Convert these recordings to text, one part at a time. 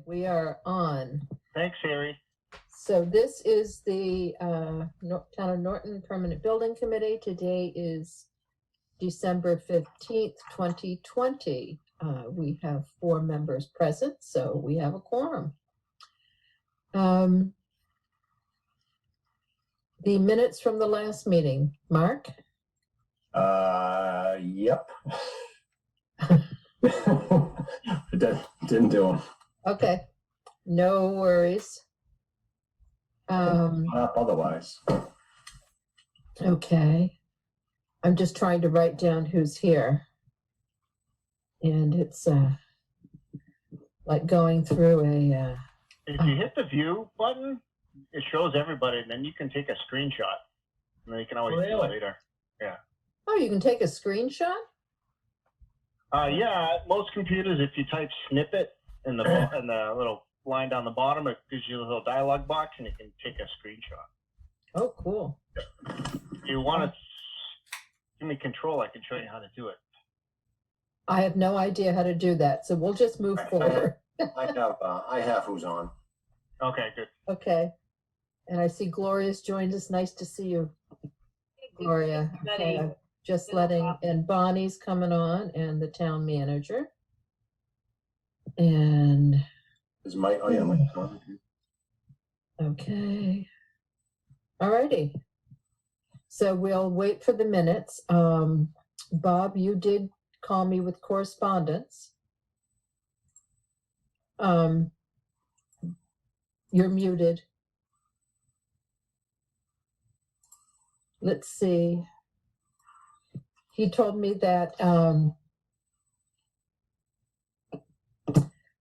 we are on. Thanks, Harry. So this is the Town of Norton Permanent Building Committee. Today is December 15th, 2020. We have 4 members present, so we have a quorum. The minutes from the last meeting, Mark? Yep. Didn't do them. Okay, no worries. Up otherwise. Okay, I'm just trying to write down who's here. And it's like going through a... If you hit the view button, it shows everybody, and then you can take a screenshot. And then you can always do it later. Yeah. Oh, you can take a screenshot? Yeah, most computers, if you type snippet in the little line down the bottom, it gives you a little dialog box, and you can take a screenshot. Oh, cool. If you want to give me control, I can show you how to do it. I have no idea how to do that, so we'll just move forward. I have who's on. Okay, good. Okay. And I see Gloria's joined us. Nice to see you, Gloria. Okay, just letting, and Bonnie's coming on, and the town manager. And Is Mike? Oh yeah, Mike's on. okay. All righty. So we'll wait for the minutes. Bob, you did call me with correspondence. You're muted. Let's see. He told me that,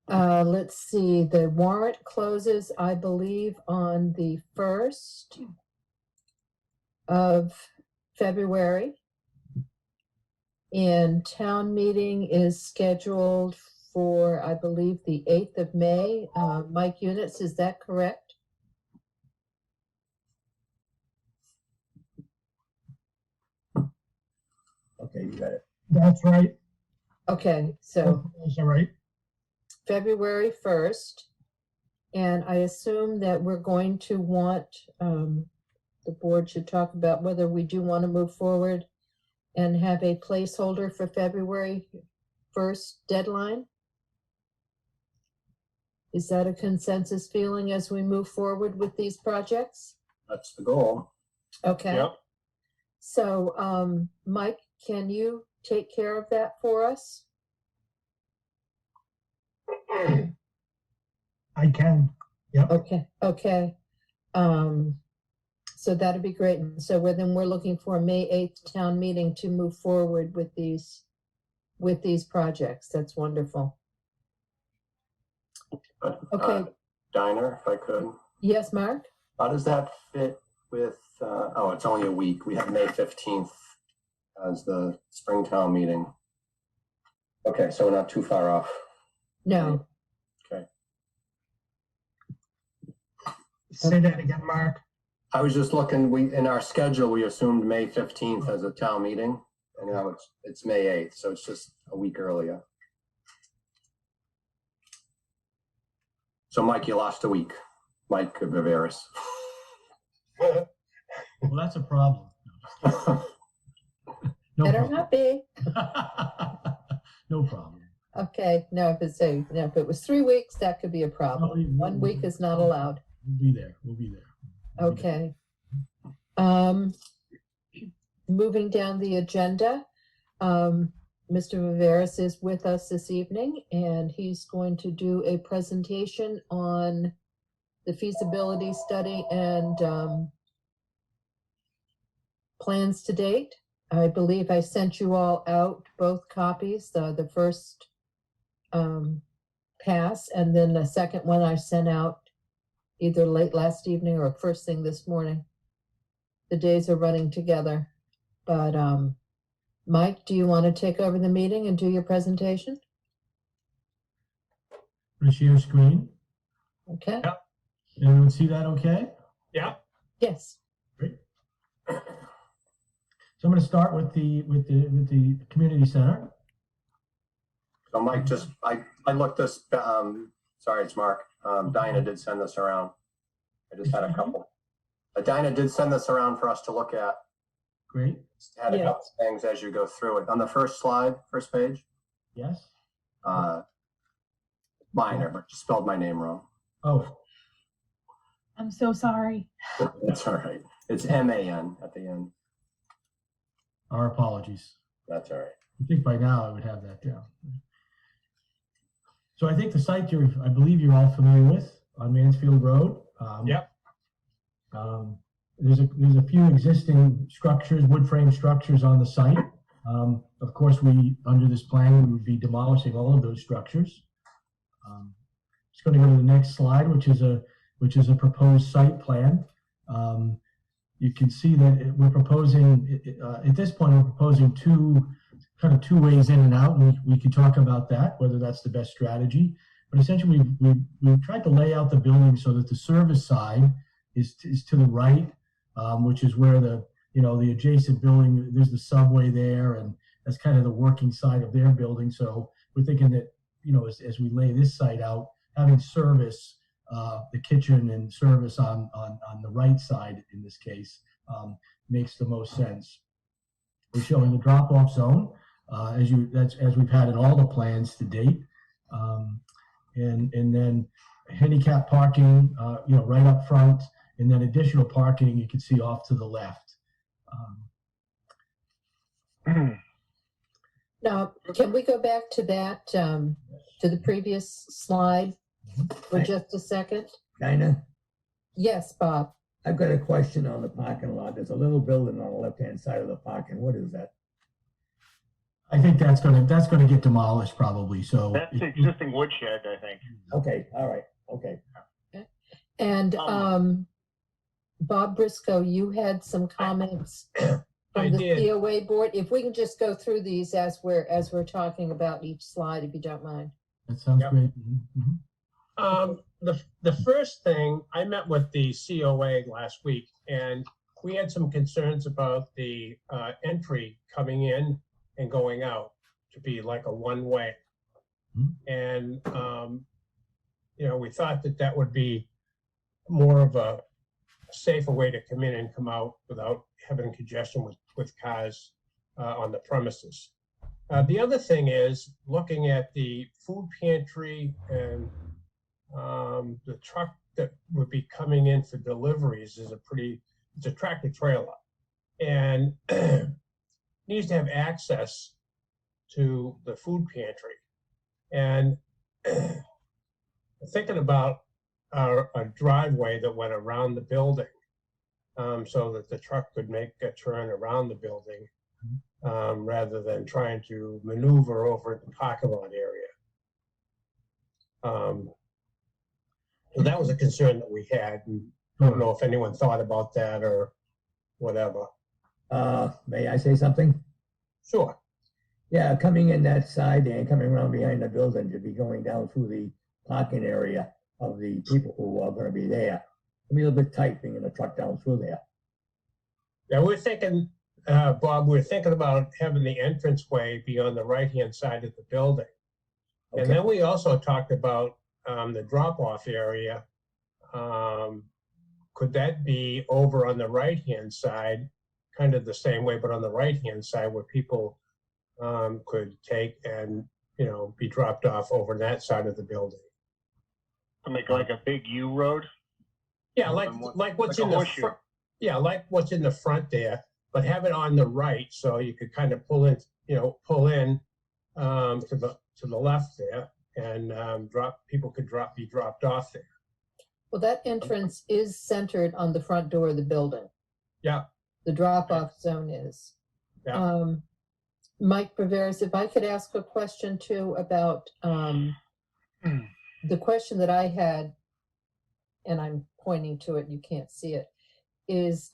let's see, the warrant closes, I believe, on the 1st of February. And town meeting is scheduled for, I believe, the 8th of May. Mike Units, is that correct? Okay, you got it. That's right. Okay, so That's all right. February 1st. And I assume that we're going to want, the board should talk about whether we do want to move forward and have a placeholder for February 1st deadline. Is that a consensus feeling as we move forward with these projects? That's the goal. Okay. Yep. So, Mike, can you take care of that for us? I can. Yep. Okay. So that'd be great. So then we're looking for a May 8th town meeting to move forward with these projects. That's wonderful. But, Okay. Diner, if I could. Yes, Mark? How does that fit with? Oh, it's only a week. We have May 15th as the Springtown meeting. Okay, so we're not too far off. No. Okay. Say that again, Mark. I was just looking. In our schedule we assumed May 15th as a town meeting, and now it's May 8th, so it's just a week earlier. So Mike, you lost a week. Mike Viveris. Well, that's a problem. No Better problem. not be. No problem. Okay. No, if it was 3 weeks, that could be a problem. 1 week is not allowed. We'll be there. We'll be there. Okay. Moving down the agenda, Mr. Viveris is with us this evening, and he's going to do a presentation on the feasibility study and plans to date. I believe I sent you all out both copies, the first pass, and then the second one I sent out either late last evening or first thing this morning. The days are running together. But Mike, do you want to take over the meeting and do your presentation? Want to share screen? Okay. Yep. Everyone see that okay? Yeah. Yes. Great. So I'm going to start with the community center. So Mike, just I looked this. So Sorry, it's Mark. Dinah did send this around. I just had a couple. Dinah did send this around for us to look at. Great. Just had a Yeah. couple things as you go through it. On the first slide, first page, Yes? minor, but you spelled my name wrong. Oh, I'm so sorry. That's all right. It's MAN at the end. our apologies. That's all right. I think by now I would have that down. So I think the site I believe you're all familiar with on Mansfield Road. Yep. There's a few existing structures, wood frame structures on the site. Of course, under this plan, we would be demolishing all of those structures. Just going to go to the next slide, which is a proposed site plan. You can see that we're proposing, at this point, we're proposing two ways in and out, and we can talk about that, whether that's the best strategy. But essentially, we've tried to lay out the building so that the service side is to the right, which is where the adjacent building, there's the subway there, and that's kind of the working side of their building. So we're thinking that, as we lay this site out, having service, the kitchen and service on the right side in this case, makes the most sense. We're showing the drop-off zone, as we've had in all the plans to date, and then handicap parking, right up front, and then additional parking you can see off to the left. Now, can we go back to that, to the previous slide for just a second? Dinah, Yes, Bob. I've got a question on the parking lot. There's a little building on the left-hand side of the parking. What is that? I think that's gonna get demolished probably, so. That's the existing woodshed, I think. Okay, all right, okay. And Um, Bob Briscoe, you had some comments I from the did. COA board. If we can just go through these as we're talking about each slide, if you don't mind. That sounds Yep. great. Mhm. The first thing, I met with the COA last week, and we had some concerns about the entry coming in and going out to be like a one-way. Mhm. And, we thought that would be more of a safer way to come in and come out without having congestion with cars on the premises. The other thing is looking at the food pantry and the truck that would be coming in for deliveries is it's a tractor trailer, and needs to have access to the food pantry. And thinking about a driveway that went around the building, so that the truck could make a turn around the building, rather than trying to maneuver over the parking lot area. So that was a concern that we had, and I don't know if anyone thought about that or whatever. May I say something? Sure. Yeah, coming in that side there and coming around behind the building to be going down through the parking area of the people who are gonna be there. It'll be a little bit tight bringing the truck down through there. Yeah, we're thinking, Bob, we're thinking about having the entranceway be on the right-hand side of the building. And Okay. then we also talked about the drop-off area. Could that be over on the right-hand side, kind of the same way, but on the right-hand side where people could take and, be dropped off over that side of the building? To make like a big U road. Yeah, Like like what's a in the horseshoe. front. Yeah, like what's in the front there, but have it on the right so you could kind of pull in to the left there, and people could be dropped off there. Well, that entrance is centered on the front door of the building. Yeah. The drop-off zone is. Yeah. Mike Viveris, if I could ask a question too about the question that I had, and I'm pointing to it, you can't see it, is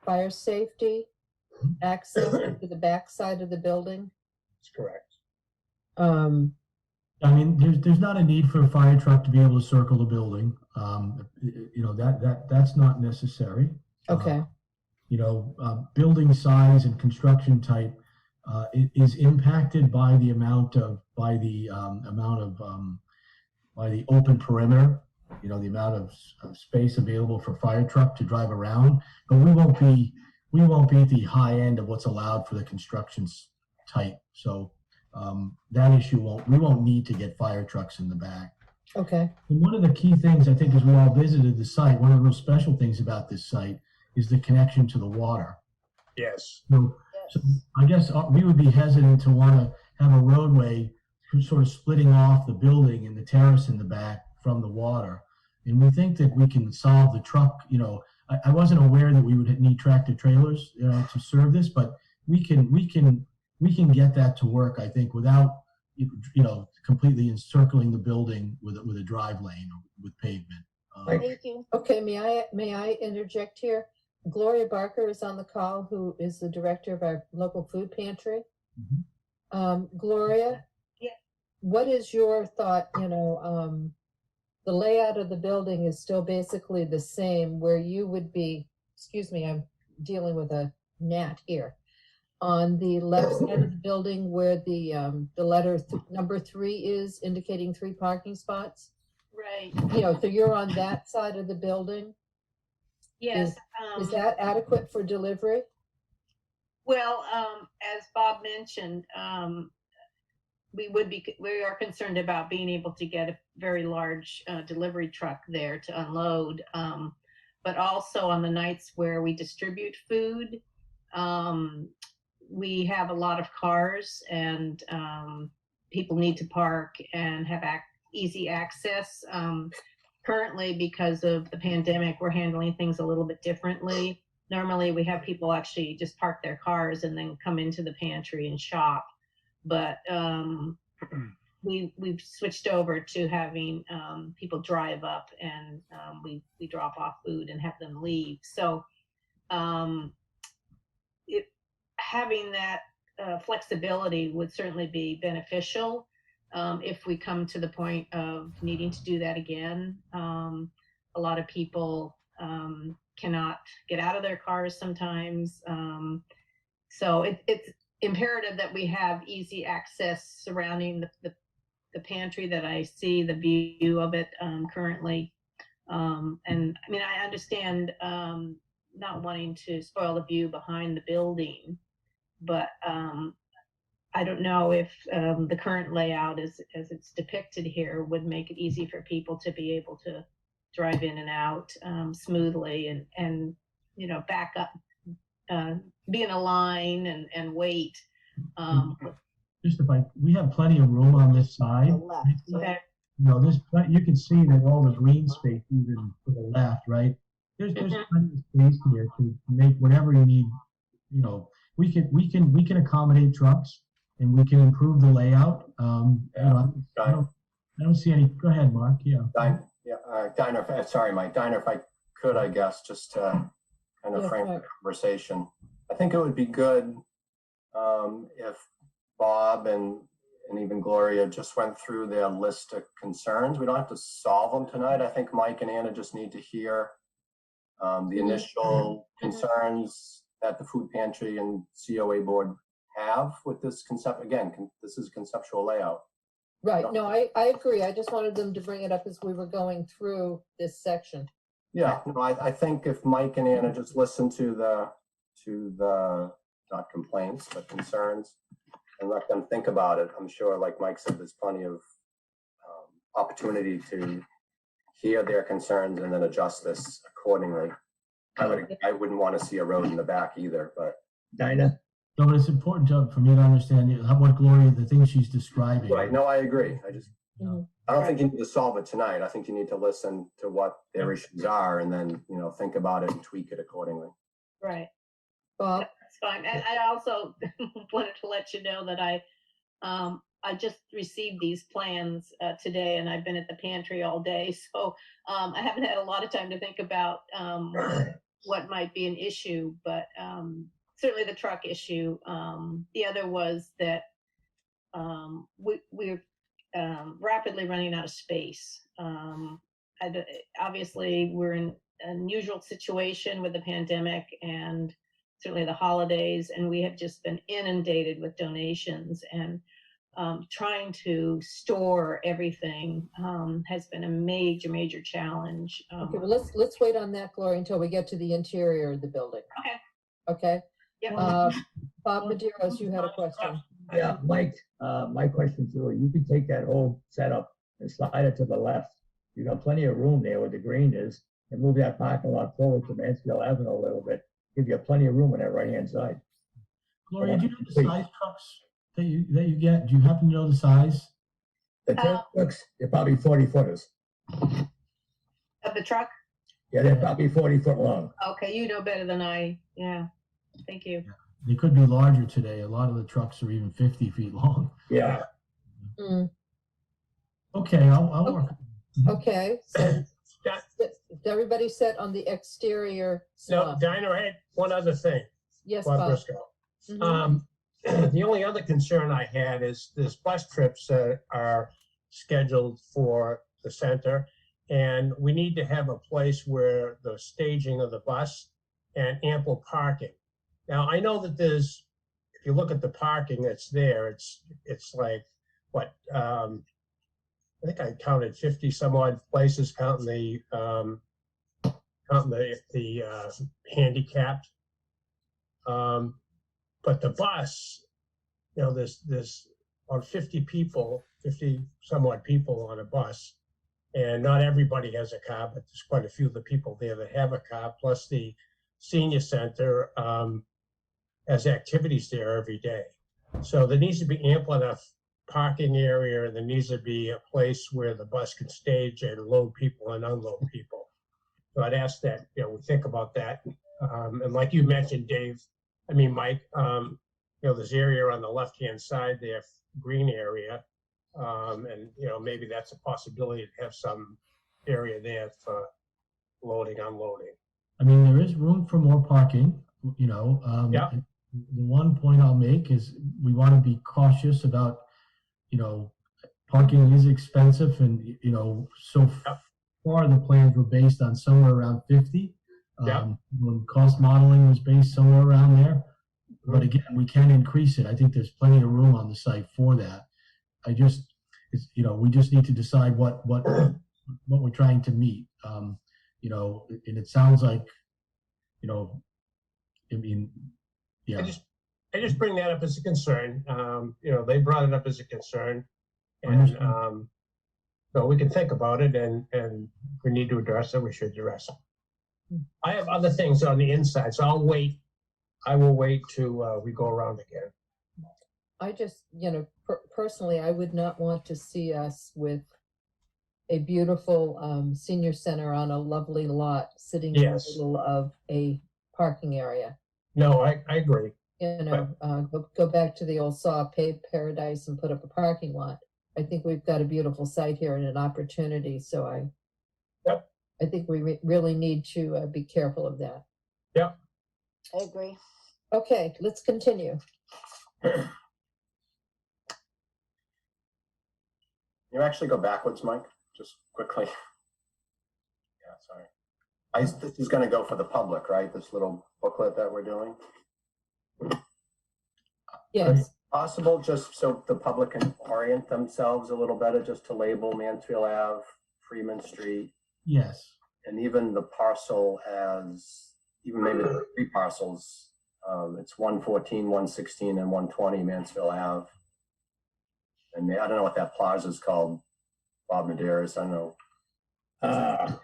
fire safety, access to the back side of the building. That's correct. I mean, there's not a need for a fire truck to be able to circle the building. That's not necessary. Okay, Building size and construction type is impacted by the amount of by the open perimeter, you know, the amount of space available for fire truck to drive around, but we won't be at the high end of what's allowed for the construction's type. So that issue we won't need to get fire trucks in the back. Okay, And one of the key things, I think, as we all visited the site, one of the real special things about this site is the connection to the water. Yes. So I guess we would be hesitant to want to have a roadway sort of splitting off the building and the terrace in the back from the water. And we think that we can solve the truck, you know, I wasn't aware that we would need tractor trailers to serve this, but we can get that to work, I think, without, you know, completely encircling the building with a drive lane or with pavement. Thank you. okay, may I interject here? Gloria Barker is on the call, who is the director of our local food pantry. Gloria? Yeah. What is your thought, you know, the layout of the building is still basically the same where you would be, excuse me, I'm dealing with a gnat here. On the left side of the building where the letter number 3 is indicating 3 parking spots. Right. You know, so you're on that side of the building. Yes. Is that adequate for delivery? Well, as Bob mentioned, we are concerned about being able to get a very large delivery truck there to unload. But also on the nights where we distribute food, we have a lot of cars and people need to park and have easy access. Currently, because of the pandemic, we're handling things a little bit differently. Normally, we have people actually just park their cars and then come into the pantry and shop. But we've switched over to having people drive up and we drop off food and have them leave. So having that flexibility would certainly be beneficial. If we come to the point of needing to do that again, a lot of people cannot get out of their cars sometimes. So it's imperative that we have easy access surrounding the pantry, that I see the view of it currently. And I mean, I understand not wanting to spoil the view behind the building, but I don't know if the current layout as it's depicted here would make it easy for people to be able to drive in and out smoothly and you know, back up, be in a line and wait. Just we have plenty of room on this side. Okay. You know, you can see that all the green space even to the left, right? There's plenty of space here to make whatever you need. You know, we can accommodate trucks and we can improve the layout. You know, I don't see any. Go ahead, Mark. Yeah. Dinah, sorry, Mike. Dinah, if I could, I guess, just to kind of Yeah, frame sure. the conversation. I think it would be good if Bob and even Gloria just went through their list of concerns. We don't have to solve them tonight. I think Mike and Anna just need to hear the initial concerns that the food pantry and COA board have with this concept. Again, this is conceptual layout. Right, no, I agree. I just wanted them to bring it up as we were going through this section. Yeah, no, I think if Mike and Anna just listen to the not complaints, but concerns, and let them think about it, I'm sure, like Mike said, there's plenty of opportunity to hear their concerns and then adjust this accordingly. I wouldn't want to see a road in the back either, but. Dinah? No, but it's important for me to understand what Gloria, the things she's describing. Right, no, I agree. I Mhm. don't think you need to solve it tonight. I think you need to listen to what their issues are and then, you know, think about it and tweak it accordingly. Right. Bob, That's fine. And I also wanted to let you know that I just received these plans today, and I've been at the pantry all day, so I haven't had a lot of time to think about what might be an issue, but certainly the truck issue. The other was that we're rapidly running out of space. Obviously, we're in an unusual situation with the pandemic and certainly the holidays, and we have just been inundated with donations. And trying to store everything has been a major, major challenge. Okay, well, let's wait on that, Gloria, until we get to the interior of the building. Okay. Okay? Yep. Bob Maderos, you had a question. Yeah, Mike, my question to you could take that whole setup and slide it to the left. You got plenty of room there where the green is, and move that parking lot forward to Mansfield Avenue a little bit. Give you plenty of room on that right-hand side. Gloria, do you know the size trucks that you get? Do you happen to know the size? The truck trucks, they're probably 40 footers. Of the truck? Yeah, they're probably 40 foot long. Okay, you know better than I. Yeah, thank you. They could be larger today. A lot of the trucks are even 50 feet long. Yeah. Mm, Okay, I'll work. okay, so is everybody set on the exterior No, slab? Dinah, I had one other thing, Yes, Bob Bob. Briscoe. Mhm. The only other concern I had is this bus trips are scheduled for the center. And we need to have a place where the staging of the bus and ample parking. Now, I know that if you look at the parking that's there, it's like, what, I think I counted 50 some odd places counting the handicapped. But the bus, there's about 50 some odd people on a bus. And not everybody has a car, but there's quite a few of the people there that have a car, plus the senior center has activities there every day. So there needs to be ample enough parking area, and there needs to be a place where the bus can stage and load people and unload people. So I'd ask that, we think about that. And like you mentioned, Mike, there's area on the left-hand side there, green area. And maybe that's a possibility to have some area there for loading, unloading. I mean, there is room for more parking, Yeah. The one point I'll make is we want to be cautious about, parking is expensive and, so Yep. far the plans were based on somewhere around 50. Yep. When cost modeling was based somewhere around there. But again, we can increase it. I think there's plenty of room on the site for that. we just need to decide what we're trying to meet. And it sounds like, yeah. I just bring that up as a concern. They brought it up as a concern, and Understood. so we can think about it, and if we need to address it, we should address it. I have other things on the inside, so I'll wait. I will wait till we go around again. I just, personally, I would not want to see us with a beautiful senior center on a lovely lot sitting in the Yes. middle of a parking area. No, I agree. Go back to the old saw paved paradise and put up a parking lot. I think we've got a beautiful site here and an opportunity, so I think we really need to be careful of that. Yep. I agree. Okay, let's continue. You actually go backwards, Mike, just quickly. Yeah, sorry. This is going to go for the public, right? This little booklet that we're doing. Yes, Possible, just so the public can orient themselves a little better, just to label Mansfield Ave, Freeman Street, Yes. and even the parcel as, even maybe the 3 parcels. It's 114, 116, and 120 Mansfield Ave. And I don't know what that plaza is called, Bob Maderas, I don't know.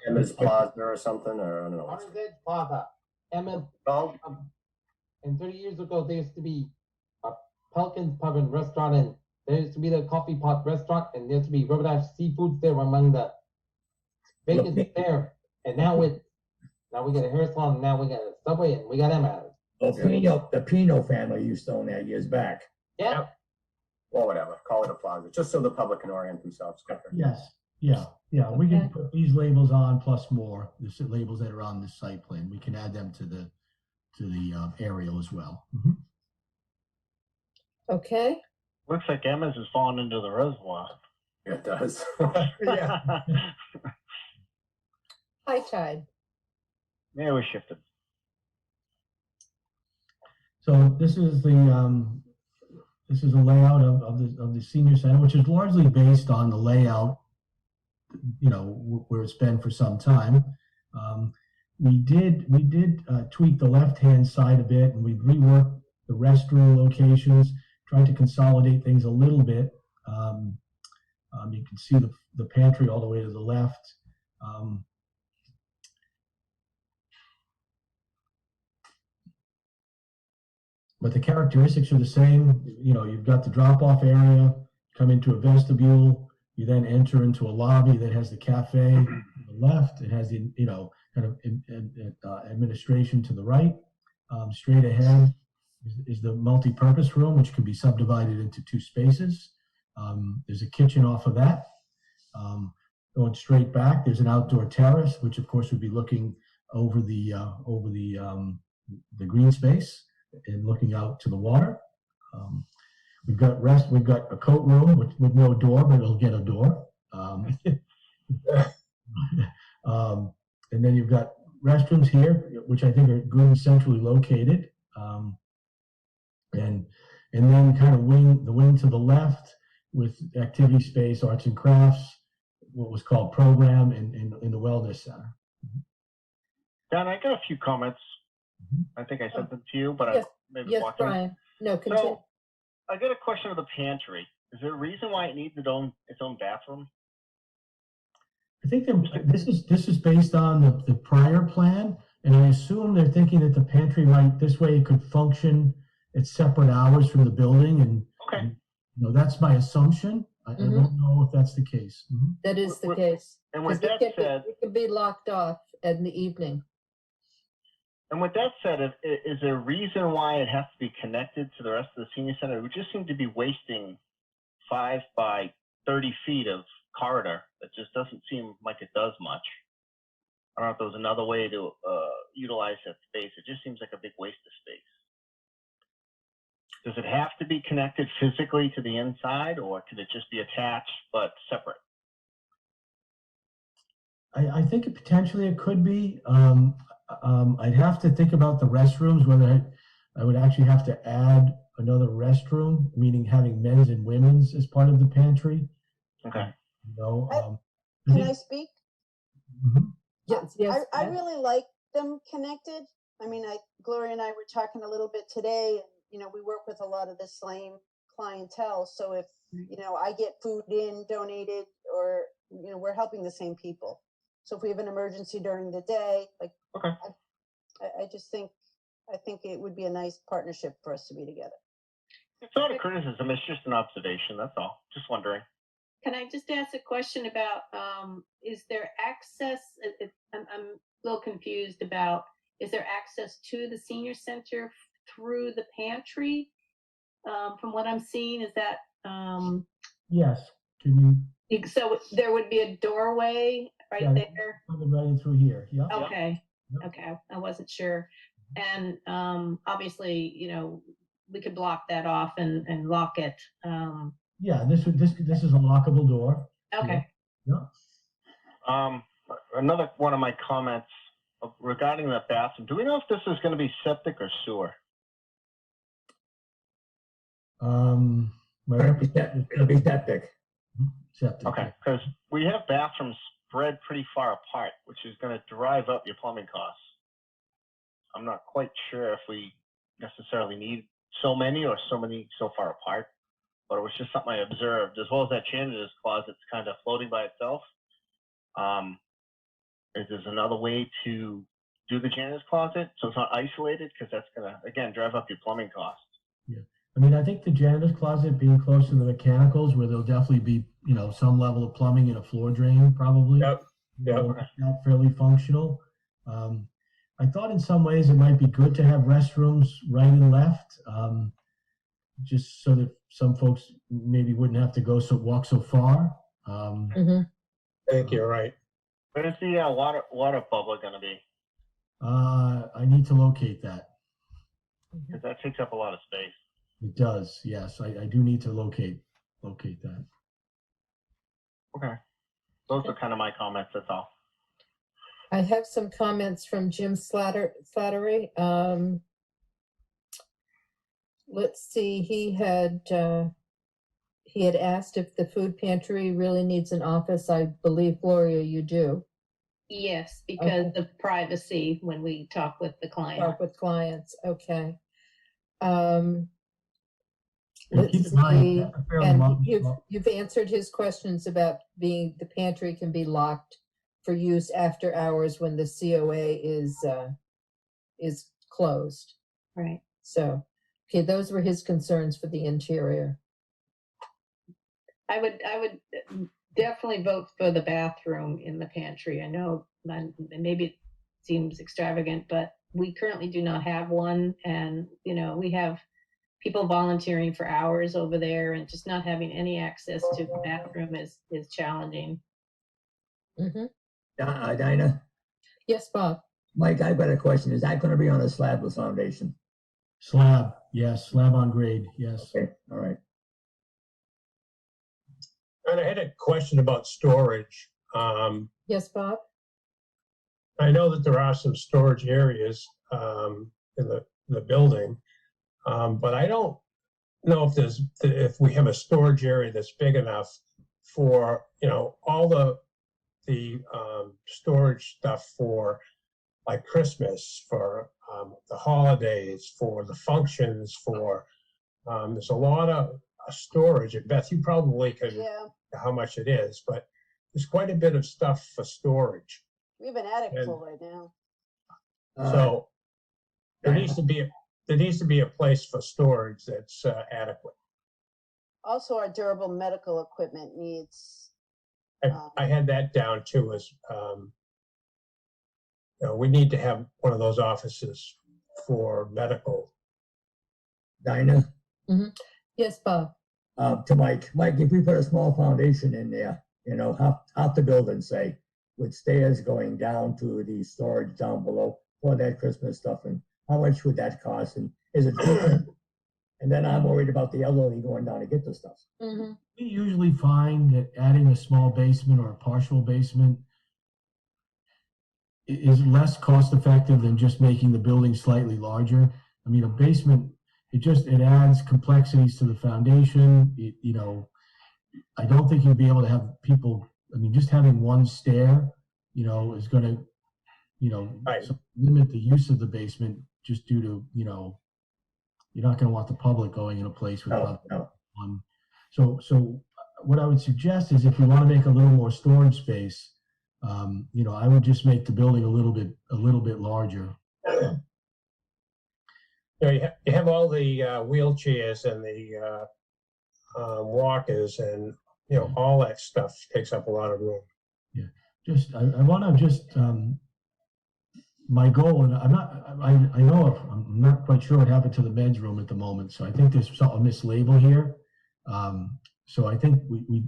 Emma's Plaza or something, or I don't know. What's it Orange Edge Plaza, Emmett, called? and 30 years ago, there used to be a Pelican's Pub and Restaurant, and there used to be the Coffee Pot Restaurant, and there used to be Rubberdash Seafoods there among the vacants there. And now we got a hair salon, and now we got a Subway, and we got Emma. The Pino family used to own that years back. Yeah, Well, whatever, call it a plaza, just so the public can orient themselves quicker. Yes. Yeah. We can Okay. put these labels on plus more, the labels that are on the site plan. We can add them to the aerial as well. Mhm. okay. Looks like Emma's has fallen into the reservoir. It does. Yeah. High tide. Yeah, we shifted. So this is the This is a layout of the senior center, which is largely based on the layout, where it's been for some time. We did tweak the left-hand side a bit, and we reworked the restroom locations, tried to consolidate things a little bit. You can see the pantry all the way to the left. But the characteristics are the same. You've got the drop-off area, come into a vestibule, you then enter into a lobby that has the cafe on the left. It has the, kind of administration to the right. Straight ahead is the multi-purpose room, which can be subdivided into 2 spaces. There's a kitchen off of that. Going straight back, there's an outdoor terrace, which of course would be looking over the green space and looking out to the water. We've got a coat room with no door, but it'll get a door. And then you've got restrooms here, which I think are good and centrally located. And then kind of the wing to the left with activity space, arts and crafts, what was called program in the wellness center. Dan, I got a few comments. I think I sent them to you, but Yes, I maybe yes, blocked them. Brian. No, continue. So I got a question of the pantry. Is there a reason why it needs its own bathroom? I think this is based on the prior plan, and I assume they're thinking that the pantry this way it could function at separate hours from the building, and Okay. That's my assumption. I don't know if that's the case. That is the With- case. And with 'Cause that said, it can be locked off in the evening. is there a reason why it has to be connected to the rest of the senior center? We just seem to be wasting 5 by 30 feet of corridor. That just doesn't seem like it does much. I don't know if there was another way to utilize that space. It just seems like a big waste of space. Does it have to be connected physically to the inside, or could it just be attached but separate? I think potentially it could be. I'd have to think about the restrooms, whether I would actually have to add another restroom, meaning having men's and women's as part of the pantry. Okay. Can I speak? Yes, yes. I yes. really like them connected. I mean, Gloria and I were talking a little bit today, and we work with a lot of the same clientele. So if I get food in donated, or we're helping the same people. So if we have an emergency during the day, Okay. I think it would be a nice partnership for us to be together. It's not a criticism. It's just an observation. That's all. Just wondering. Can I just ask a question about, is there access, I'm a little confused about, is there access to the senior center through the pantry? From what I'm seeing, is that, Yes. Can you so there would be a doorway right Yeah. there? come right in through here? Yeah. Okay, Yep. okay, I wasn't sure. And obviously, we could block that off and lock it. Yeah. This is a lockable door. Okay. Yeah. Another one of my comments regarding the bathroom. Do we know if this is going to be septic or sewer? My It'll be septic. septic. Okay, because we have bathrooms spread pretty far apart, which is going to drive up your plumbing costs. I'm not quite sure if we necessarily need so many or so far apart, but it was just something I observed, as well as that janitor's closet's kind of floating by itself. Is there another way to do the janitor's closet so it's not isolated? Because that's going to, again, drive up your plumbing costs. I mean, I think the janitor's closet being close to the mechanicals, where there'll definitely be, some level of plumbing and a floor drain, probably. Yep. Yep. Not fairly functional. I thought in some ways it might be good to have restrooms right and left, just so that some folks maybe wouldn't have to walk so far. Mhm. I think you're right. Where's the water bubble going to be? I need to locate that. Because that takes up a lot of space. It does, yes. I do need to locate that. Okay. Those are kind of my comments, that's all. I have some comments from Jim Slattery. let's see, he had asked if the food pantry really needs an office. I believe, Gloria, you do. Yes, because Okay. of privacy when we talk with the client. Talk with clients, okay. And Let's keep in mind, see, that's a fairly and modest- you've answered his questions about being, the pantry can be locked for use after hours when the COA is closed. Right. So, okay, those were his concerns for the interior. I would definitely vote for the bathroom in the pantry. I know maybe it seems extravagant, but we currently do not have one. And, we have people volunteering for hours over there, and just not having any access to the bathroom is challenging. Mm-hmm. Dinah, Yes, Bob? Mike, I've got a question. Is that gonna be on a slabless foundation? Slab, yes, slab on grade, yes. Okay, all right. And I had a question about storage. Yes, Bob? I know that there are some storage areas in the building, but I don't know if we have a storage area that's big enough for all the storage stuff for like Christmas, for the holidays, for the functions, for there's a lot of storage. And Beth, you probably can Yeah, how much it is, but there's quite a bit of stuff for storage. we have an attic And- full right now. So there needs to be a place for storage that's adequate. Also, our durable medical equipment needs, I had that down too, as we need to have one of those offices for medical. Dinah, Yes, Bob? to Mike, if we put a small foundation in there, half the building, say, with stairs going down to the storage down below for that Christmas stuff, and how much would that cost? And is it cheaper? And then I'm worried about the elderly going down to get the stuff. Mm-hmm. We usually find that adding a small basement or a partial basement is less cost effective than just making the building slightly larger. I mean, a basement, it adds complexities to the foundation. I don't think you'd be able to have people, just having one stair, is gonna, Right. limit the use of the basement just due to, you're not gonna want the public going in a place with No. one. So what I would suggest is if you want to make a little more storage space, I would just make the building a little bit larger. You have all the wheelchairs and the walkers, and all that stuff takes up a lot of room. I want to my goal, and I'm not quite sure what happened to the meds room at the moment. So I think there's a mislabel here. So I think we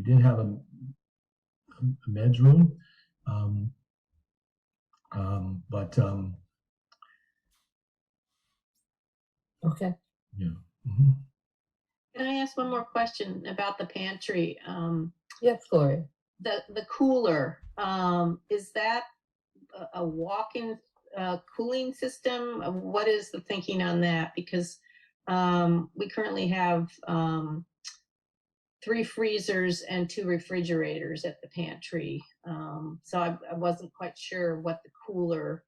did have a meds room, but Okay. yeah. Mhm. Can I ask one more question about the pantry? Yes, Gloria? The cooler, is that a walk-in cooling system? What is the thinking on that? Because we currently have 3 freezers and 2 refrigerators at the pantry. So I wasn't quite sure what the cooler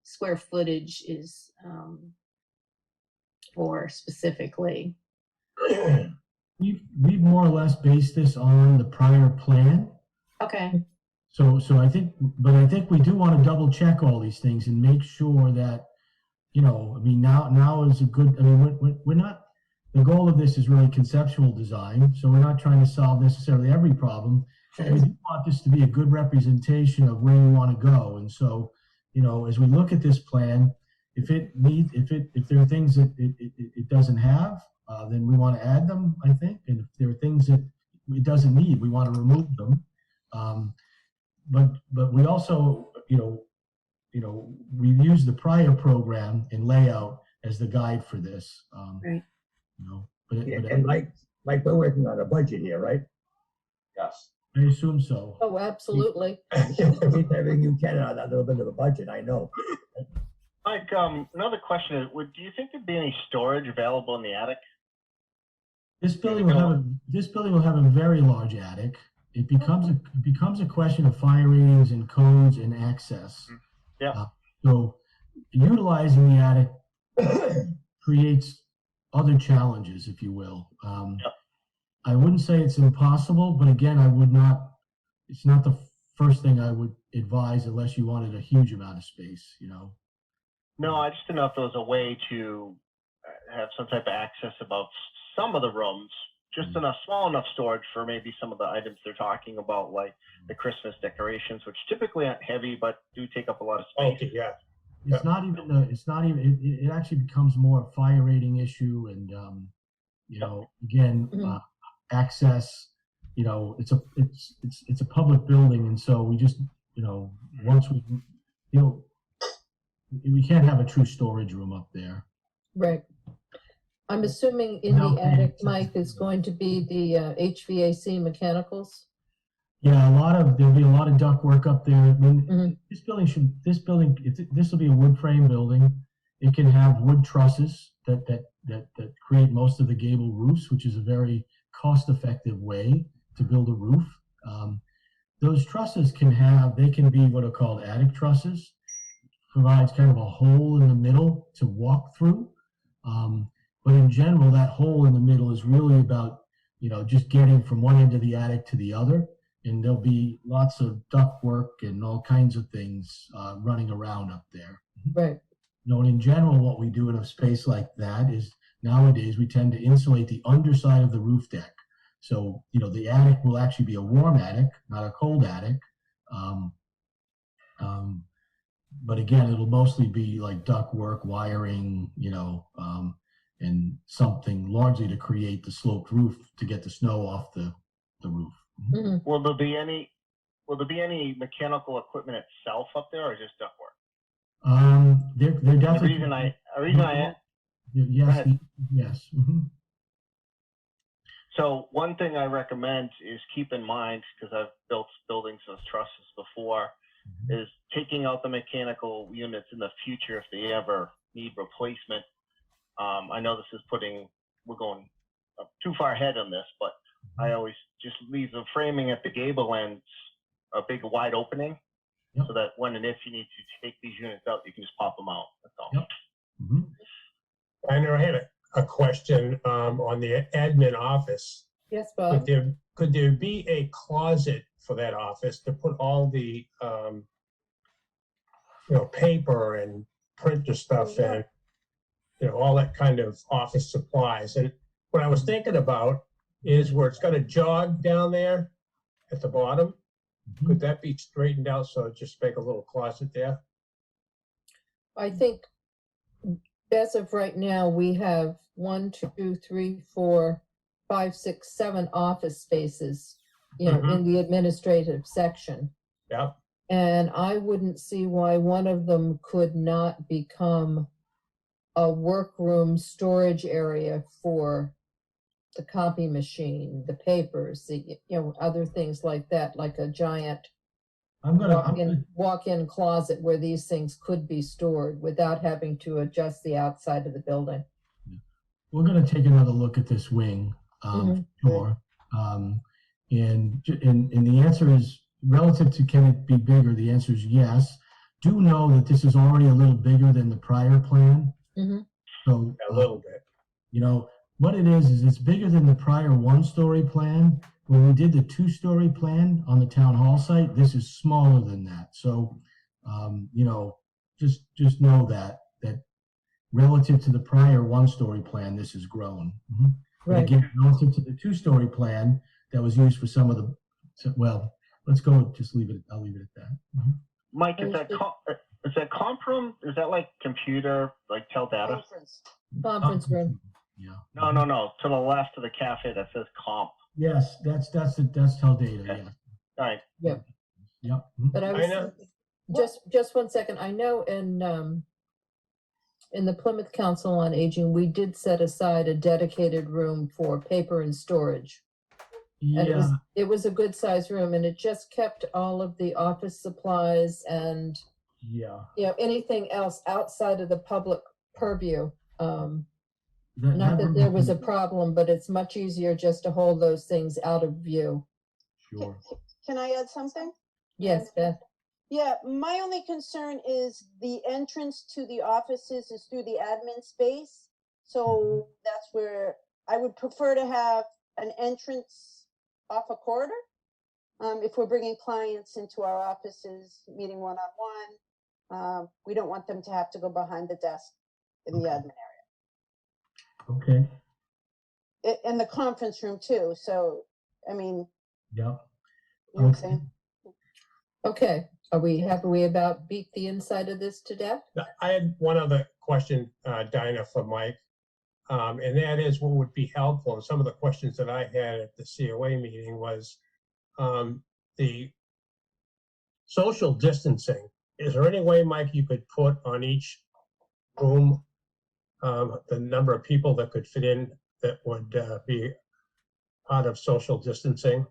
square footage is for specifically. We've more or less based this on the prior plan. Okay. So I think we do want to double check all these things and make sure that, now is a good, we're not, the goal of this is really conceptual design. So we're not trying to solve necessarily every problem. But we do want this to be a good representation of where you want to go. And so, as we look at this plan, if there are things that it doesn't have, then we want to add them, I think. And if there are things that it doesn't need, we want to remove them. But we also, we've used the prior program and layout as the guide for this. Right. And Mike, we're working on a budget here, right? Yes. I assume so. Oh, absolutely. Keep everything you can on that little bit of a budget, I know. Mike, another question is, do you think there'd be any storage available in the attic? This building will have a very large attic. It becomes a question of fire ratings and codes and access. Yeah. So utilizing the attic creates other challenges, if you will. Yep. I wouldn't say it's impossible, but again, it's not the first thing I would advise unless you wanted a huge amount of space, you know? No, I just didn't know if there was a way to have some type of access about some of the rooms, just enough, small enough storage for maybe some of the items they're talking about, like the Christmas decorations, which typically aren't heavy, but do take up a lot of space. Okay, yeah. It's not even, it actually becomes more a fire rating issue and, you know, again, access, you know, it's a public building. And so we just, you know, once we can't have a true storage room up there. Right. I'm assuming in the attic, Mike, is going to be the HVAC mechanicals. Yeah, there'll be a lot of duct work up there. I mean, this building, this will be a wood frame building. It can have wood trusses that create most of the gable roofs, which is a very cost-effective way to build a roof. Those trusses can be what are called attic trusses. Provides kind of a hole in the middle to walk through. But in general, that hole in the middle is really about, you know, just getting from one end of the attic to the other. And there'll be lots of duct work and all kinds of things running around up there. Right. You know, and in general, what we do in a space like that is nowadays we tend to insulate the underside of the roof deck. So, you know, the attic will actually be a warm attic, not a cold attic. But again, it'll mostly be like duct work, wiring, you know, and something largely to create the sloped roof to get the snow off the roof. Mm-hmm. Will there be any mechanical equipment itself up there, or just duct work? They're definitely. The reason I yes. Mm-hmm. So one thing I recommend is keep in mind, because I've built buildings with trusses before, is taking out the mechanical units in the future if they ever need replacement. I know this is we're going too far ahead on this, but I always just leave the framing at the gable ends a big wide opening, so that when and if you need to take these units out, you can just pop them out. That's all. Yep. Mm-hmm. I know I had a question on the admin office. Yes, Bob. Could there be a closet for that office to put all the you know, paper and printer stuff and, you know, all that kind of office supplies? And what I was thinking about is where it's got a jog down there at the bottom. Could that be straightened out so it just make a little closet there? I think as of right now, we have 1, 2, 3, 4, 5, 6, 7 office spaces, you know, in the administrative section. Yeah. And I wouldn't see why one of them could not become a workroom storage area for the copy machine, the papers, the, you know, other things like that, like a giant walk-in closet where these things could be stored without having to adjust the outside of the building. We're going to take another look at this wing, sure. And the answer is, relative to can it be bigger, the answer is yes. Do know that this is already a little bigger than the prior plan. So a little bit. You know, what it is it's bigger than the prior 1-story plan. When we did the 2-story plan on the town hall site, this is smaller than that. So, you know, just know that relative to the prior 1-story plan, this has grown. But again, relative to the 2-story plan that was used for some of the, well, let's go, just leave it, I'll leave it at that. Mike, is that comp room? Is that like computer, like tell data? Conference room. Yeah. No. To the left of the cafe that says comp. Yes, that's tell data. Okay. Yeah. All right. Yep. But I was just 1 second. I know in the Plymouth Council on Aging, we did set aside a dedicated room for paper and storage. And it was a good sized room, and it just kept all of the office supplies and Yeah. anything else outside of the public purview. Not that room there was a can- problem, but it's much easier just to hold those things out of view. Sure. Can I add something? Yes, Beth? Yeah, my only concern is the entrance to the offices is through the admin space. So that's where I would prefer to have an entrance off a corridor. If we're bringing clients into our offices, meeting one-on-one, we don't want them to have to go behind the desk in the admin Okay. area. In the conference room too, so, I mean, Yeah. you know what I'm Okay. saying? Okay, are we happy about beat the inside of this to death? I had one other question, Dinah, for Mike. And that is what would be helpful. And some of the questions that I had at the COA meeting was the social distancing. Is there any way, Mike, you could put on each room the number of people that could fit in that would be part of social distancing?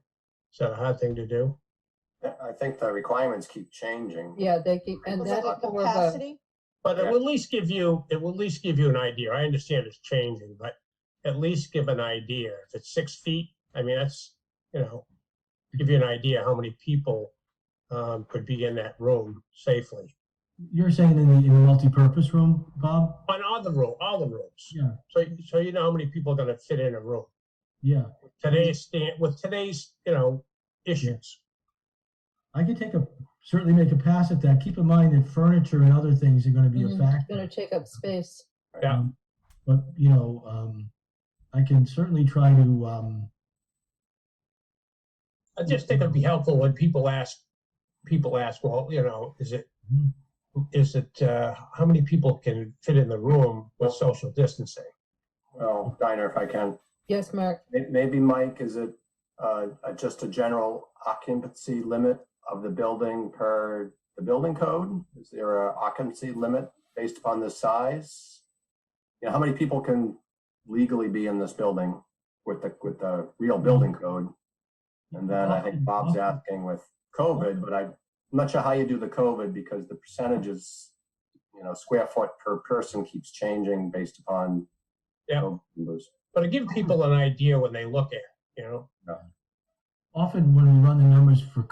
Is that a hard thing to do? I think the requirements keep changing. Yeah, they keep, and Was that's it the more of a, capacity? But it Yeah. will at least give you, an idea. I understand it's changing, but at least give an idea. If it's 6 feet, I mean, that's, give you an idea how many people could be in that room safely. You're saying in the multi-purpose room, Bob? On all the rooms. Yeah. So you know how many people are gonna fit in a room. Yeah. With today's, issues. I could certainly make a pass at that. Keep in mind that furniture and other things are going to be a Mhm. factor. gonna take up space. Yeah. But, I can certainly try to, I just think it'd be helpful when people ask, well, is it how many people can fit in the room with social distancing? Well, Dinah, if I can, Yes, Mark? maybe Mike, is it just a general occupancy limit of the building per the building code? Is there a occupancy limit based upon the size? How many people can legally be in this building with the real building code? And then I think Bob's asking with COVID, but I'm not sure how you do the COVID because the percentages, square foot per person keeps changing based upon Yeah. numbers. But to give people an idea when they look at it, often when we run the numbers for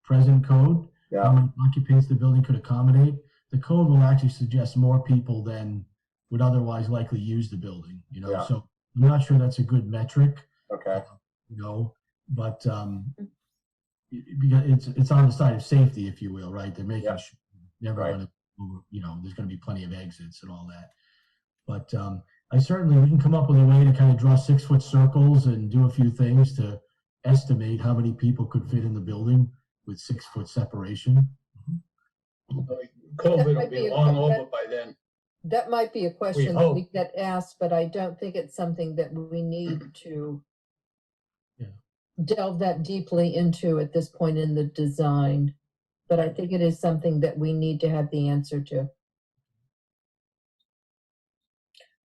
present code, Yeah. how many occupants the building could accommodate, the code will actually suggest more people than would otherwise likely use the building, Yeah. So I'm not sure that's a good metric, Okay. but because it's on the side of safety, if you will, right? They're making Yeah. sure never Right. going to, there's going to be plenty of exits and all that. But we can come up with a way to kind of draw 6-foot circles and do a few things to estimate how many people could fit in the building with 6-foot separation. COVID will be long over by then. That might be a question that hope. we get asked, but I don't think it's something that we need to delve that deeply into at this point in the design. But I think it is something that we need to have the answer to.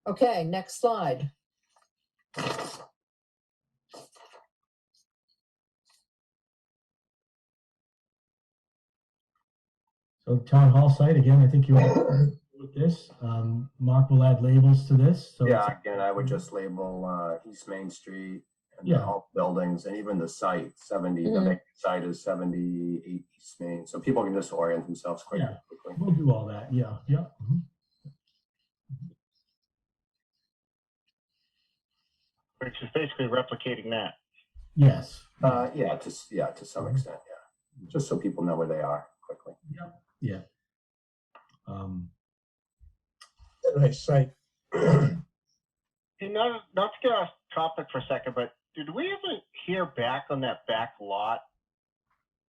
Okay, next slide. So town hall site, again, I think you want with this. Mark will add labels to this. So Yeah, again, I would just label East Main Street and Yeah. all buildings and even the site, 70, the Mhm. vacant site is 78 East Main. So people can just orient themselves quickly. we'll do all that. Yeah. Mhm. Which is basically replicating that. Yes. To some extent, yeah. Just so people know where they are quickly. Yeah. a nice site. Hey, not to get off topic for a second, but did we ever hear back on that back lot?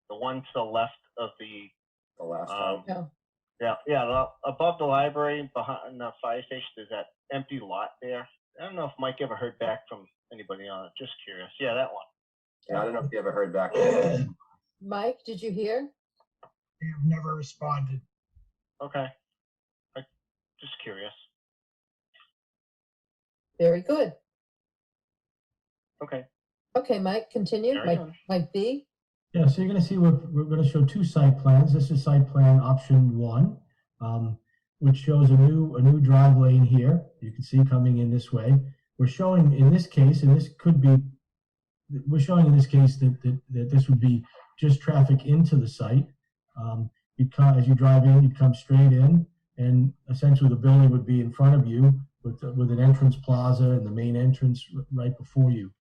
The one to the left of the, The last time. above the library, behind the fire station, there's that empty lot there. I don't know if Mike ever heard back from anybody on it. Just curious. Yeah, that one. Yeah, I don't know if you ever heard back. Mike, did you hear? They have never responded. Okay. Just curious. Very good. Okay. Okay, Mike, continue. Carry on. Mike B. Yeah, so you're gonna see, we're gonna show two site plans. This is site plan option 1, which shows a new drive lane here. You can see coming in this way. We're showing in this case, and this could be, we're showing in this case that this would be just traffic into the site. As you drive in, you'd come straight in, and essentially the building would be in front of you with an entrance plaza and the main entrance right before you.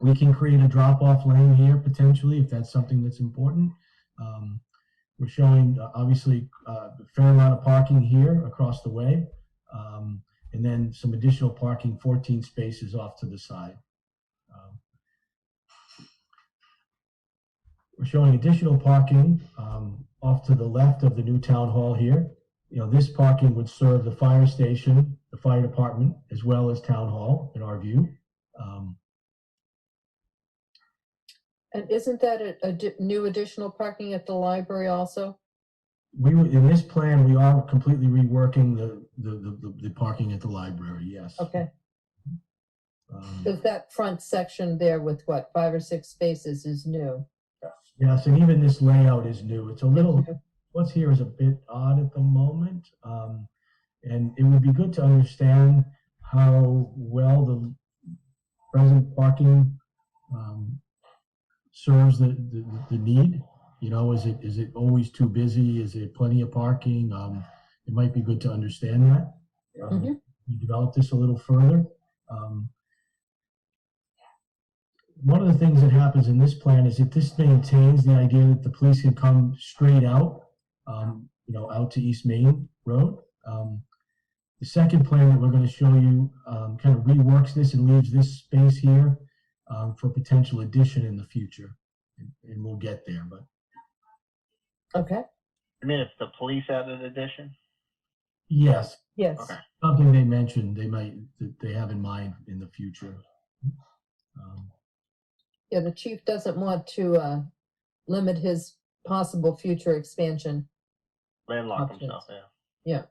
We can create a drop-off lane here potentially if that's something that's important. We're showing obviously a fair amount of parking here across the way, and then some additional parking, 14 spaces off to the side. We're showing additional parking off to the left of the new town hall here. You know, this parking would serve the fire station, the fire department, as well as town hall in our view. And isn't that a new additional parking at the library also? In this plan, we are completely reworking the parking at the library, yes. Okay, because that front section there with what, 5 or 6 spaces is new. Yes, and even this layout is new. It's a little, what's here is a bit odd at the moment. And it would be good to understand how well the present parking serves the need. You know, is it always too busy? Is it plenty of parking? It might be good to understand that. You develop this a little further. One of the things that happens in this plan is that this maintains the idea that the police can come straight out, you know, out to East Main Road. The second plan that we're going to show you kind of reworks this and leaves this space here for potential addition in the future, and we'll get there. But Okay. I mean, if the police added addition? yes, Yes. Okay. something they mentioned they have in mind in the future. Yeah, the chief doesn't want to limit his possible future expansion. Landlock Options. himself, yeah. Yeah.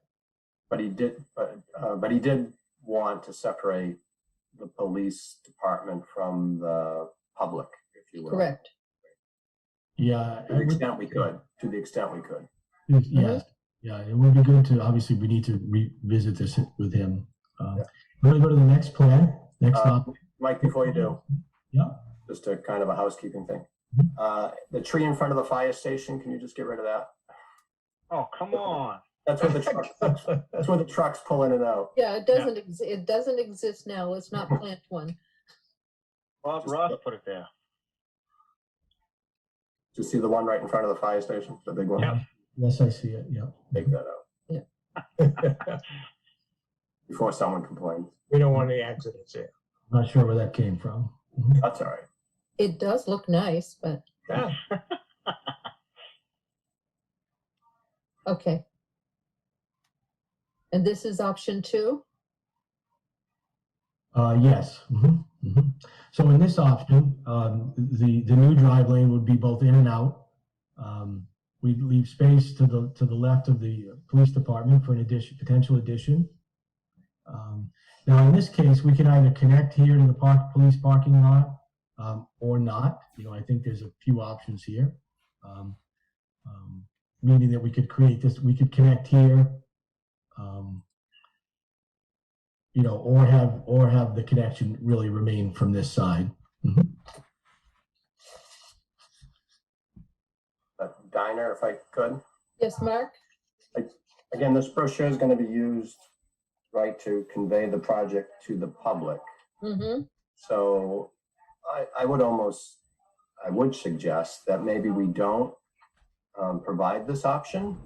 But he did want to separate the police department from the public, if you will. Correct. Yeah, To the extent we could. To the extent we could. Yes, yeah, it would be good to, obviously, we need to revisit this with him. We're gonna go to the next plan, next up. Mike, before you do. Yeah. Just a kind of a housekeeping thing. The tree in front of the fire station, can you just get rid of that? Oh, come on. That's where the trucks pull in and out. Yeah, it doesn't it doesn't exist now. Let's not plant one. Well, Ross put it there. Just see the one right in front of the fire station, the big one? Yeah. Yes, I see it, yeah. Take that out before someone complains. We don't want any accidents there. Not sure where that came from. That's all right. It does look nice, but Yeah. okay. And this is option 2? Yes. So in this option, the new drive lane would be both in and out. We'd leave space to the left of the police department for an potential addition. Now, in this case, we can either connect here to the police parking lot or not. You know, I think there's a few options here, meaning that we could create this. We could connect here. You know, or have the connection really remain from this side. Diner, if I could. Yes, Mark? Again, this brochure is going to be used, right, to convey the project to the public. So I would suggest that maybe we don't provide this option.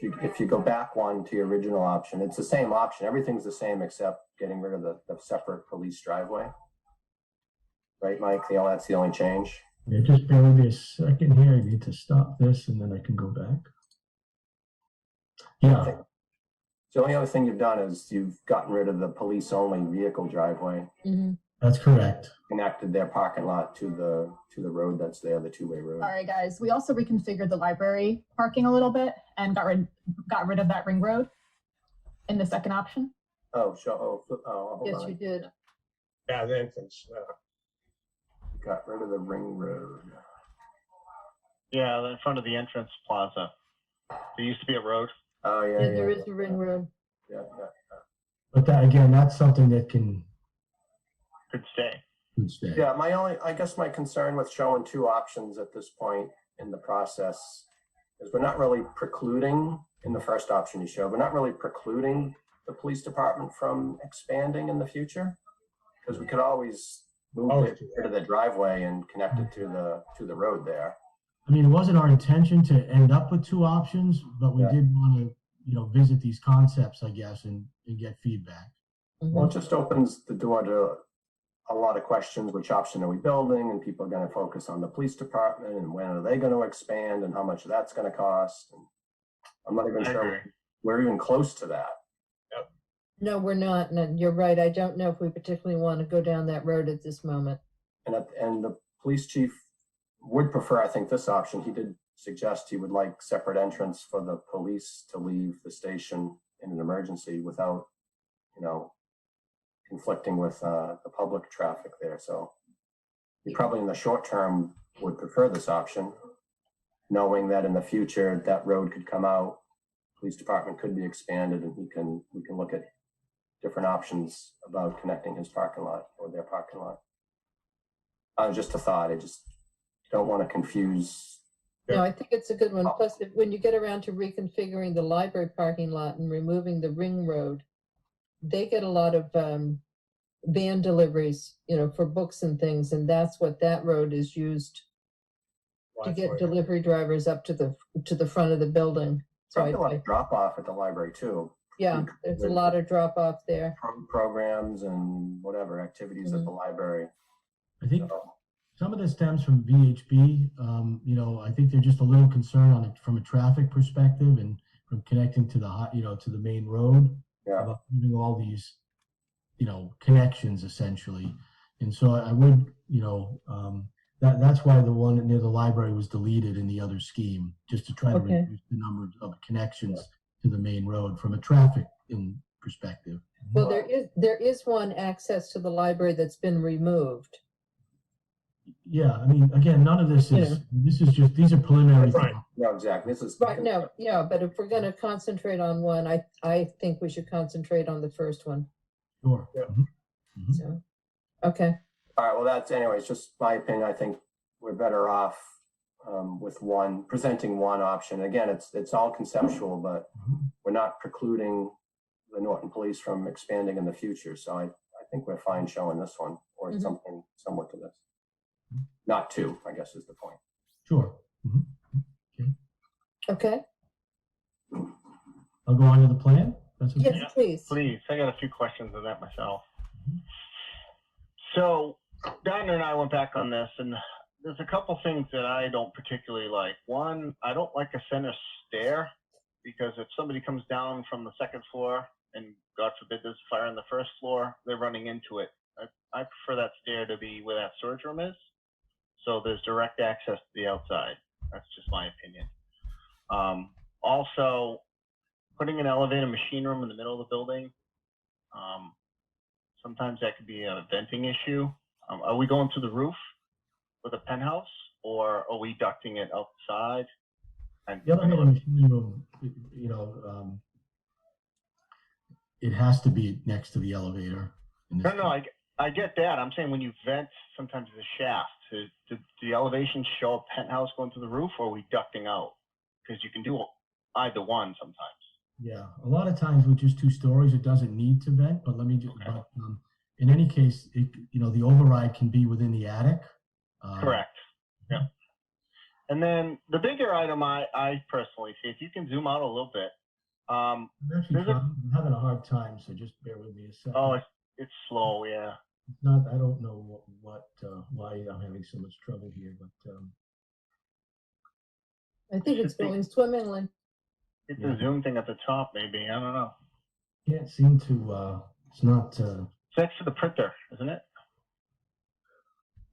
If you go back one to your original option, it's the same option. Everything's the same except getting rid of the separate police driveway. Right, Mike? That's the only change. Yeah, just bear with me a second here. I need to stop this and then I can go back. Yeah. So the only other thing you've done is you've gotten rid of the police-only vehicle driveway. That's correct. Connected their parking lot to the road that's there, the two-way road. All right, guys. We also reconfigured the library parking a little bit and got rid of that ring road in the second option. Oh, sure. Hold Yes, on. you did. Yeah, the entrance. got rid of the ring road. Yeah, in front of the entrance plaza. There used to be a road. Oh, yeah, Yeah, yeah. there is a ring road. Yeah, yeah. But that, again, that's something that can Could stay. stay. Yeah, I guess my concern with showing two options at this point in the process is we're not really precluding, in the first option you showed, we're not really precluding the police department from expanding in the future. Because we could always move it to the driveway and connect it to the road there. I mean, it wasn't our intention to end up with two options, but we Yeah. did want to, visit these concepts, I guess, and get feedback. Well, it just opens the door to a lot of questions. Which option are we building? And people are going to focus on the police department and when are they going to expand and how much that's going to cost. And I'm not even I sure agree. we're even close to that. No, we're not. No, you're right. I don't know if we particularly want to go down that road at this moment. And the police chief would prefer, I think, this option. He did suggest he would like separate entrance for the police to leave the station in an emergency without, conflicting with the public traffic there. So he probably in the short term would prefer this option, knowing that in the future that road could come out, police department could be expanded, and we can look at different options about connecting his parking lot or their parking lot. Just a thought. I just don't want to confuse. No, I think it's a good one. Plus, when you get around to reconfiguring the library parking lot and removing the ring road, they get a lot of van deliveries, for books and things, and that's what that road is used to get delivery drivers up to the front of the building. So Probably a lot of drop off at the library too. yeah, there's a lot of drop off there. Programs and whatever activities at the library. I think So, some of this stems from VHB. I think they're just a little concerned from a traffic perspective and from connecting to to the main road. Yeah. About having all these, connections essentially. And so I would, that's why the one near the library was deleted in the other scheme, just to try to Okay. reduce the number of connections to the main road from a traffic perspective. Well, there is one access to the library that's been removed. Yeah, I mean, again, none of this is, these are preliminary. Right. no, exactly. This is Right, no, yeah, but if we're gonna concentrate on one, I think we should concentrate on the first one, Sure. Yeah. Mhm. so, okay. All right. Well, that's anyways, just my opinion. I think we're better off with presenting one option. Again, it's all conceptual, but we're not precluding the Norton Police from expanding in the future. So I think we're fine showing this one or something somewhat to this. Not two, I guess, is the point. Sure. Mhm. Okay, I'll go on to the plan. That's okay. yes, please. Please, I got a few questions on that myself. So, Dinah and I went back on this, and there's a couple things that I don't particularly like. One, I don't like a center stair, because if somebody comes down from the second floor, and God forbid there's a fire on the first floor, they're running into it. I prefer that stair to be where that storage room is, so there's direct access to the outside. That's just my opinion. Also, putting an elevator machine room in the middle of the building, sometimes that could be a venting issue. Are we going to the roof with a penthouse, or are we ducting it outside? And The elevator machine room, it has to be next to the elevator. in this no, case. I get that. I'm saying when you vent, sometimes the shaft, do the elevations show a penthouse going to the roof, or are we ducting out? Because you can do either one sometimes. Yeah, a lot of times with just 2 stories, it doesn't need to vent, but let me just, Okay. in any case, the override can be within the attic. Correct. Yeah. And then the bigger item I personally see, if you can zoom out a little bit. I'm actually There's a- I'm having a hard time, so just bear with me a second. Oh, it's slow, yeah. It's not, I don't know why I'm having so much trouble here, but I think it's going swimmingly. It's a zoom thing at the top, maybe. I don't know. can't seem to, it's not, It's next to the printer, isn't it?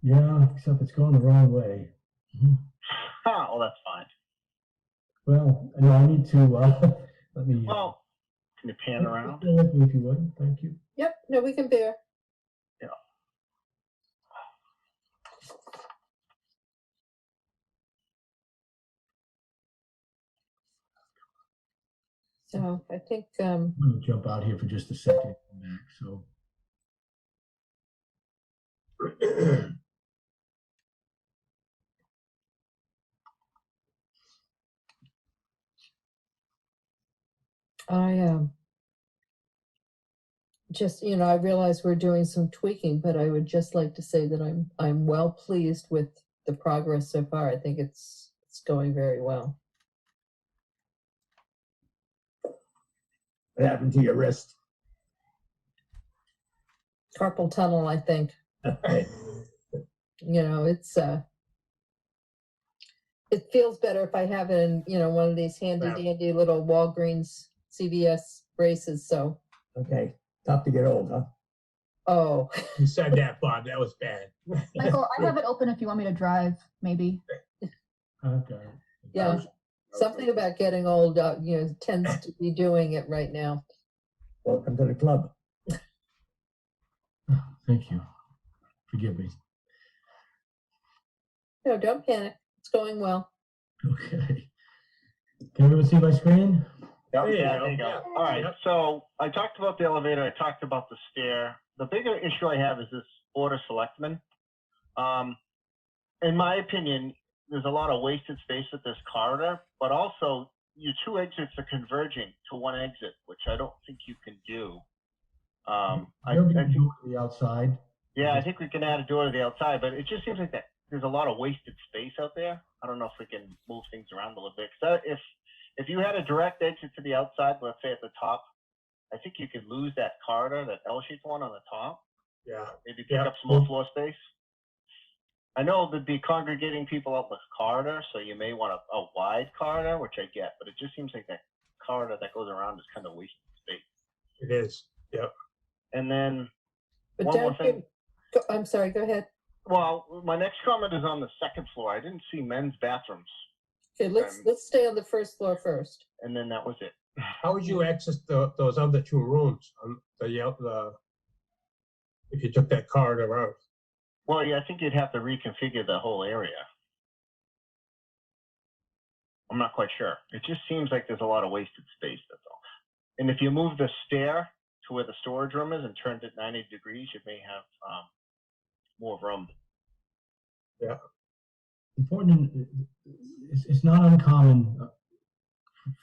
yeah, except it's going the wrong way. Mhm. Oh, that's fine. Well, no, I need to, let me. Well, can you pan around? Bear with me if you would, thank you. Yep, no, we can bear. Yeah. So I think, I'm gonna jump out here for just a second and come back, so. I just, I realize we're doing some tweaking, but I would just like to say that I'm well pleased with the progress so far. I think it's going very well. What happened to your wrist? Carpal tunnel, I think. It's it feels better if I have it in, one of these handy Yeah. dandy little Walgreens CVS braces. So, Okay, tough to get old, huh? oh, You said that, Bob. That was bad. Michael, I have it open if you want me to drive, maybe. Okay. yeah. Something about getting old, tends to be doing it right now. Welcome to the club. Thank you. Forgive me. No, don't panic. It's going well. Okay. Can everyone see my screen? Yeah, There you there go. you go. Yeah. All right. Yep. So I talked about the elevator. I talked about the stair. The bigger issue I have is this board of selectmen. In my opinion, there's a lot of wasted space with this corridor, but also your two exits are converging to one exit, which I don't think you can do. There'll be a think, door to the outside. yeah, I think we can add a door to the outside, but it just seems like that there's a lot of wasted space out there. I don't know if we can move things around a little bit. So if you had a direct exit to the outside, let's say at the top, I think you could lose that corridor, that L-shaped one on the top. Yeah. Maybe pick Yeah. up some more floor space. I know there'd be congregating people up the corridor, so you may want a wide corridor, which I get, but it just seems like that corridor that goes around is kind of wasted space. It is. Yep. And then But one more don't thing. I'm sorry, go ahead. Well, my next comment is on the second floor. I didn't see men's bathrooms, Okay, let's stay on the first floor first. and then that was it. How would you access those other two rooms on the if you took that corridor out? Well, yeah, I think you'd have to reconfigure the whole area. I'm not quite sure. It just seems like there's a lot of wasted space, that's all. And if you move the stair to where the storage room is and turned it 90 degrees, you may have more room. Yeah. Important, it's not uncommon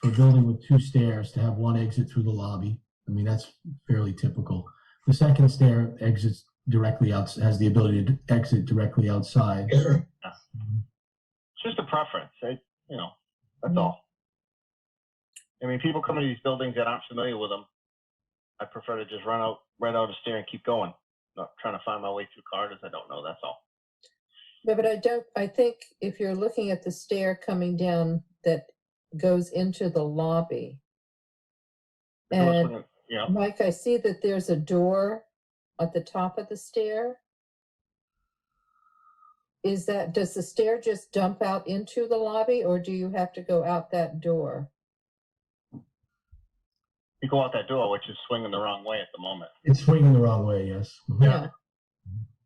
for a building with two stairs to have one exit through the lobby. I mean, that's fairly typical. The second stair exits directly out, has the ability to exit directly outside. It's just a preference. That's all. I mean, people come into these buildings that aren't familiar with them. I prefer to just run out right out a stair and keep going. Not trying to find my way through corridors I don't know. That's all. Yeah, but I think if you're looking at the stair coming down that goes into the lobby, and Yeah. Mike, I see that there's a door at the top of the stair. Does the stair just dump out into the lobby, or do you have to go out that door? You go out that door, which is swinging the wrong way at the moment. It's swinging the wrong way, yes. Yeah.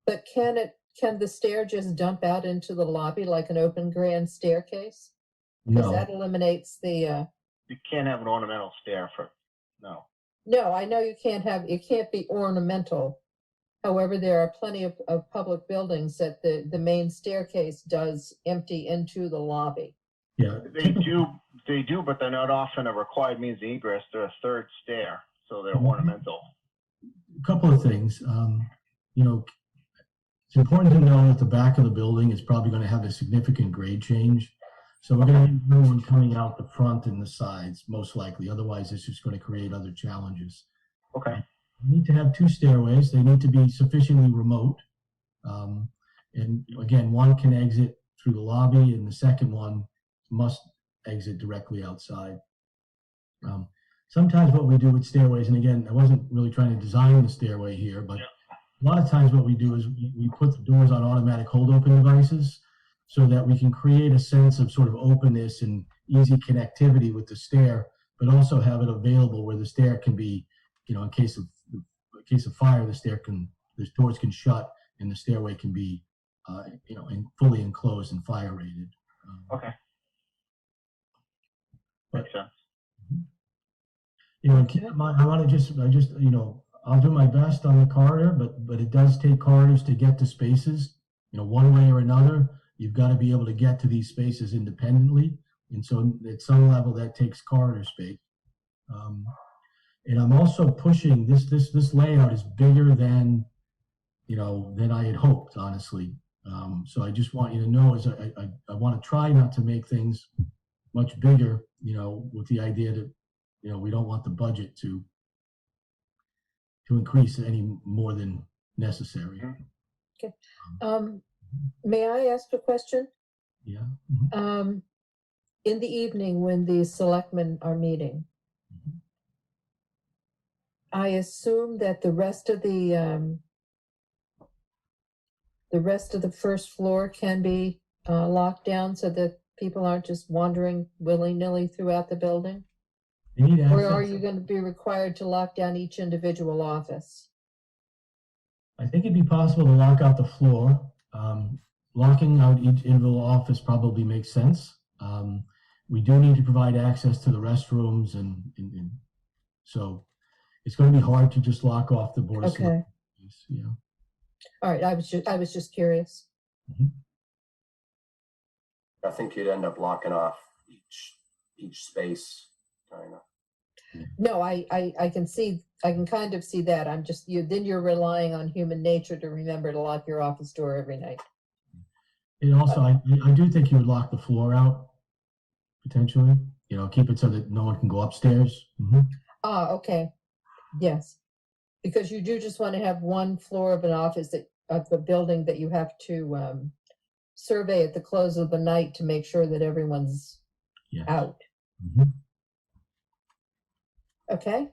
But can the stair just dump out into the lobby like an open grand staircase? Because No, that eliminates the, You can't have an ornamental stair no. no, I know it can't be ornamental. However, there are plenty of public buildings that the main staircase does empty into the lobby. yeah. They do, but they're not often a required means of egress. They're a third stair, so they're ornamental. A couple of things. It's important to know that the back of the building is probably going to have a significant grade change. So we're going to need new one coming out the front and the sides, most likely. Otherwise, it's just going to create other challenges. Okay. You need to have two stairways. They need to be sufficiently remote. And again, one can exit through the lobby and the second one must exit directly outside. Sometimes what we do with stairways, and again, I wasn't really trying to design the stairway here, but a lot of times what we do is we put the doors on automatic hold open devices so that we can create a sense of sort of openness and easy connectivity with the stair, but also have it available where the stair can be, in case of fire, the doors can shut and the stairway can be, fully enclosed and fire rated. Okay. Makes sense. and keep in mind, I'll do my best on the corridor, but it does take corridors to get to spaces. One way or another, you've got to be able to get to these spaces independently. And so at some level that takes corridor space. And I'm also pushing this layout is bigger than I had hoped, honestly. So I just want you to know is I want to try not to make things much bigger, with the idea that, we don't want the budget to increase any more than necessary. Okay. May I ask a question? Yeah. In the evening when the selectmen are meeting, I assume that the rest of the first floor can be locked down so that people aren't just wandering willy-nilly throughout the building? They need Or are access. you going to be required to lock down each individual office? I think it'd be possible to lock out the floor. Locking out each individual office probably makes sense. We do need to provide access to the restrooms, and so it's going to be hard to just lock off the board. Okay. Yeah. All right. I was just curious. I think you'd end up locking off each space, Dinah. No, I can kind of see that. I'm just then you're relying on human nature to remember to lock your office door every night. And also, I do think you would lock the floor out potentially. Keep it so that no one can go upstairs. Okay. Yes. Because you do just want to have one floor of an office of the building that you have to survey at the close of the night to make sure that everyone's out. Okay.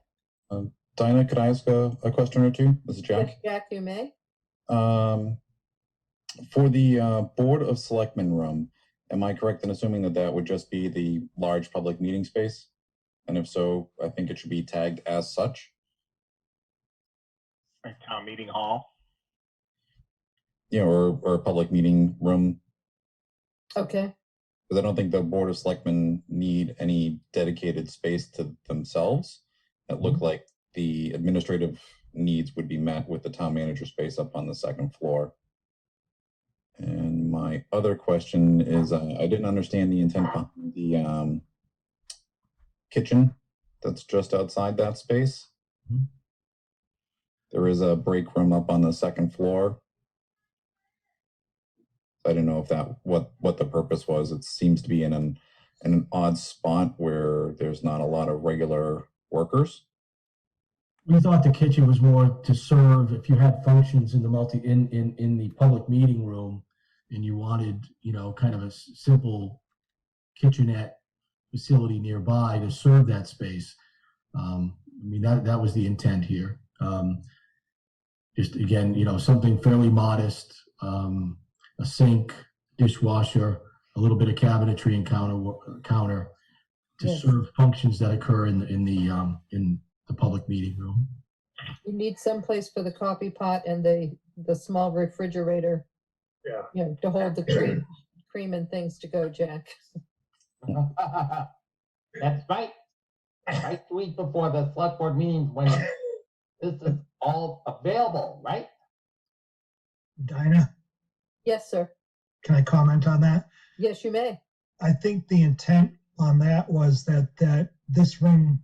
Dinah, could I ask a question or two? This is Jack. Yes, Jack, you may. For the Board of Selectmen room, am I correct in assuming that would just be the large public meeting space? And if so, I think it should be tagged as such. Right, town meeting hall. Yeah, or a public meeting room. Okay. Because I don't think the Board of Selectmen need any dedicated space to themselves. It looked like the administrative needs would be met with the town manager space up on the second floor. And my other question is, I didn't understand the intent behind the kitchen that's just outside that space. There is a break room up on the second floor. I didn't know if what the purpose was. It seems to be in an odd spot where there's not a lot of regular workers. We thought the kitchen was more to serve if you had functions in the in the public meeting room, and you wanted kind of a simple kitchenette facility nearby to serve that space. That was the intent here. Just again, something fairly modest. A sink, dishwasher, a little bit of cabinetry and counter to serve functions that occur in the public meeting room. You need some place for the coffee pot and the small refrigerator. Yeah. To hold the cream and things to go, Jack. That's right. Right to eat before the select board meetings when this is all available, right? Dinah, Yes, sir. can I comment on that? Yes, you may. I think the intent on that was that this room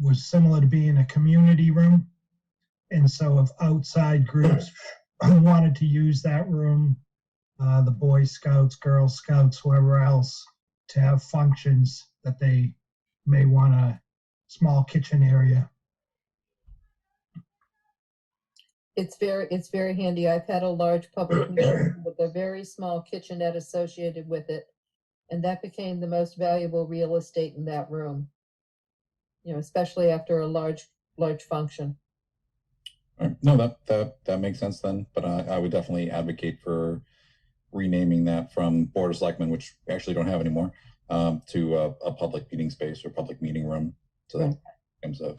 was similar to being a community room. And so if outside groups wanted to use that room, the Boy Scouts, Girl Scouts, whoever else, to have functions that they may want a small kitchen area. It's very handy. I've had a large public meeting with a very small kitchenette associated with it, and that became the most valuable real estate in that room. Especially after a large function. No, that makes sense then. But I would definitely advocate for renaming that from Board of Selectmen, which we actually don't have anymore, to a public meeting space or public meeting room. So that becomes a.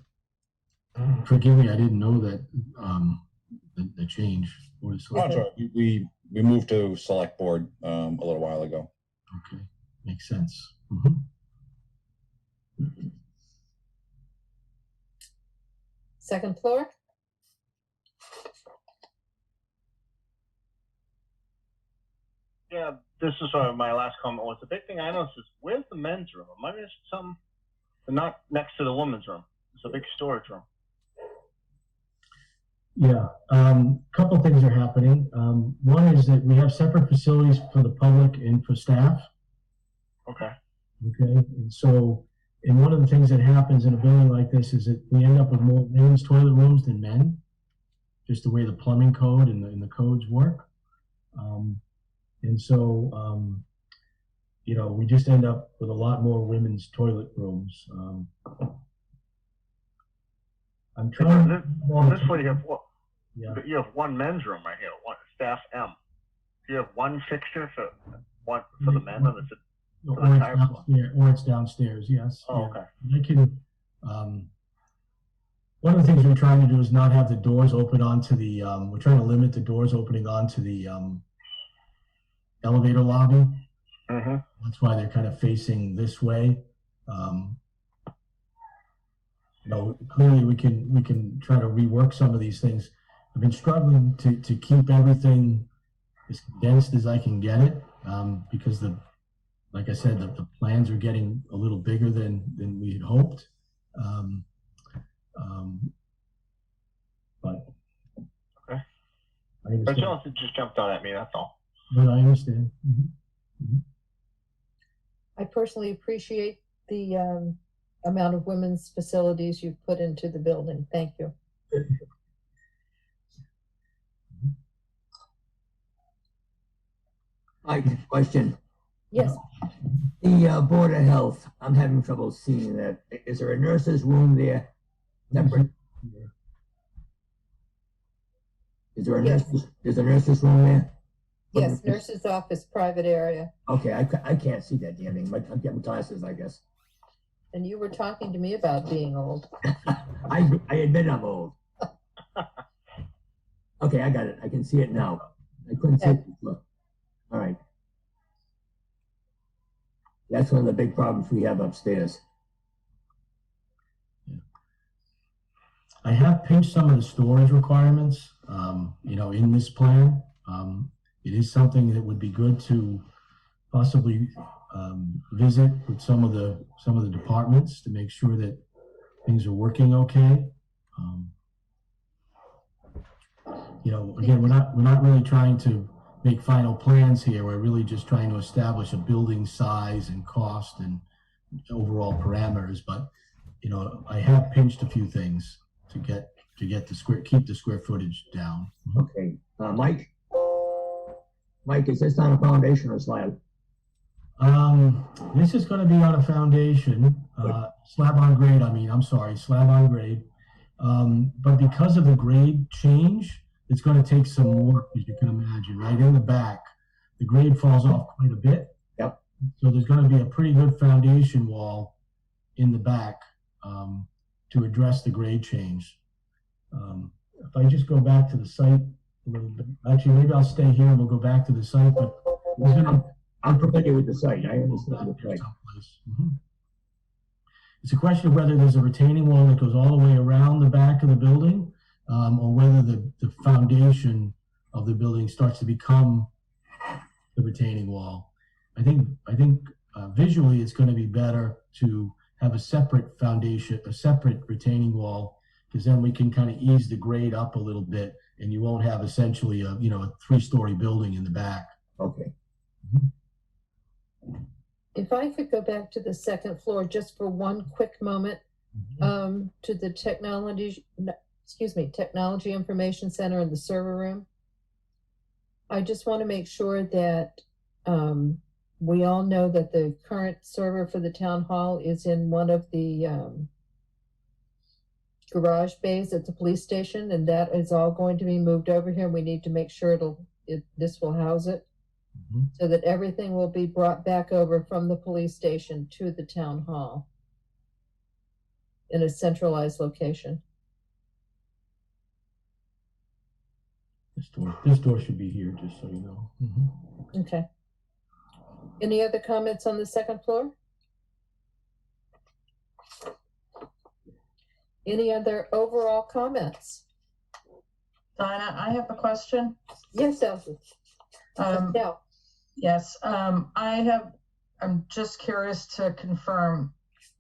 Forgive me, I didn't know that the change. Oh, sorry. We moved to Select Board a little while ago. Okay, makes sense. second floor? Yeah, this is my last comment was the big thing I noticed is where's the men's room? Am I missing something? They're not next to the women's room. It's a big storage room. Yeah, couple things are happening. One is that we have separate facilities for the public and for staff. Okay. Okay, and so, and one of the things that happens in a building like this is that we end up with more women's toilet rooms than men, just the way the plumbing code and the codes work. And so, you know, we just end up with a lot more women's toilet rooms. I'm trying. This way you have what? Yeah. You have one men's room right here, one staff M. Do you have one fixture for the men on the Or it's downstairs, yes. Oh, yeah. okay. And I can, one of the things we're trying to do is not have the doors open onto the, we're trying to limit the doors opening onto the elevator lobby. Mm-hmm. That's why they're kind of facing this way. You know, clearly we can try to rework some of these things. I've been struggling to keep everything as condensed as I can get it, because like I said, the plans are getting a little bigger than we had hoped. But okay. I understand. But Johnson just jumped on at me, that's all. But I understand. I personally appreciate the amount of women's facilities you've put into the building. Thank you. Mike, question. Yes. The Board of Health, I'm having trouble seeing that. Is there a nurse's room there? Separate? Is there a Yes. There's a nurse's room there? Yes, nurse's office, private area. Okay, I can't see that damn thing. I'm getting glasses, I guess. And you were talking to me about being old. I admit I'm old. Okay, I got it. I can see it now. I couldn't see it before. All right. That's one of the big problems we have upstairs. I have pinched some of the storage requirements, you know, in this plan. It is something that would be good to possibly visit with some of the departments to make sure that things are working okay. You know, again, we're not really trying to make final plans here. We're really just trying to establish a building size and cost and overall parameters. But you know, I have pinched a few things to get keep the square footage down. Okay, Mike, is this on a foundation or slab? This is going to be on a foundation, slab on grade. Slab on grade. But because of the grade change, it's going to take some work, as you can imagine. Right in the back, the grade falls off quite a bit. Yep. So there's going to be a pretty good foundation wall in the back to address the grade change. If I just go back to the site a little bit, actually, maybe I'll stay here and we'll go back to the site. But I'm familiar with the site. I understand the site. It's a question of whether there's a retaining wall that goes all the way around the back of the building, or whether the foundation of the building starts to become the retaining wall. I think visually it's going to be better to have a separate foundation, a separate retaining wall, because then we can kind of ease the grade up a little bit, and you won't have essentially a 3-story building in the back. Okay. If I could go back to the second floor just for one quick moment, to the technology information center and the server room. I just want to make sure that we all know that the current server for the town hall is in one of the garage bays at the police station, and that is all going to be moved over here. We need to make sure this will house it, so that everything will be brought back over from the police station to the town hall in a location. This door should be here, just so you know. Okay. Any other comments on the second floor? Any other overall comments? Dinah, I have a question. Yes, Elsie. Yeah. Yes, I'm just curious to confirm,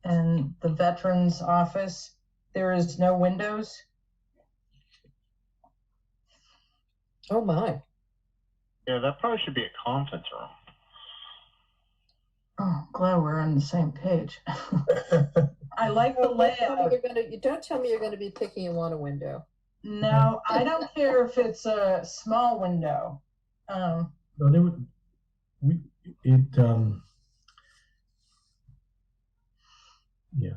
in the Veterans Office, there is no windows? Oh, my. Yeah, that probably should be a conference room. Oh, glad we're on the same page. I like the Don't tell me layout. you don't tell me you're gonna be picky and want a window. No, I don't care if it's a small window. No, they would, yeah.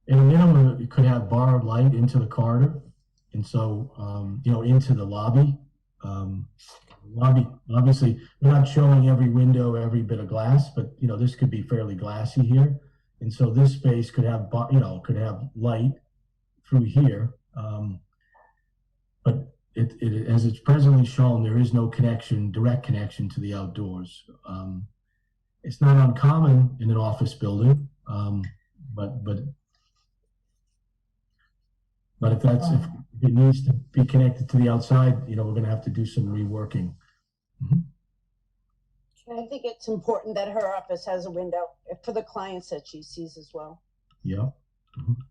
In a minimum, it could have borrowed light into the corridor, and so, into the lobby. Lobby, obviously, we're not showing every window, every bit of glass, but, this could be fairly glassy here. And so this space could have, could have light through here. But it, as it's presently shown, there is no direct connection to the outdoors. It's not uncommon in an office building, but if it needs to be connected to the outside, we're going to have to do some reworking. I think it's important that her office has a window for the clients that she sees as well. Yeah.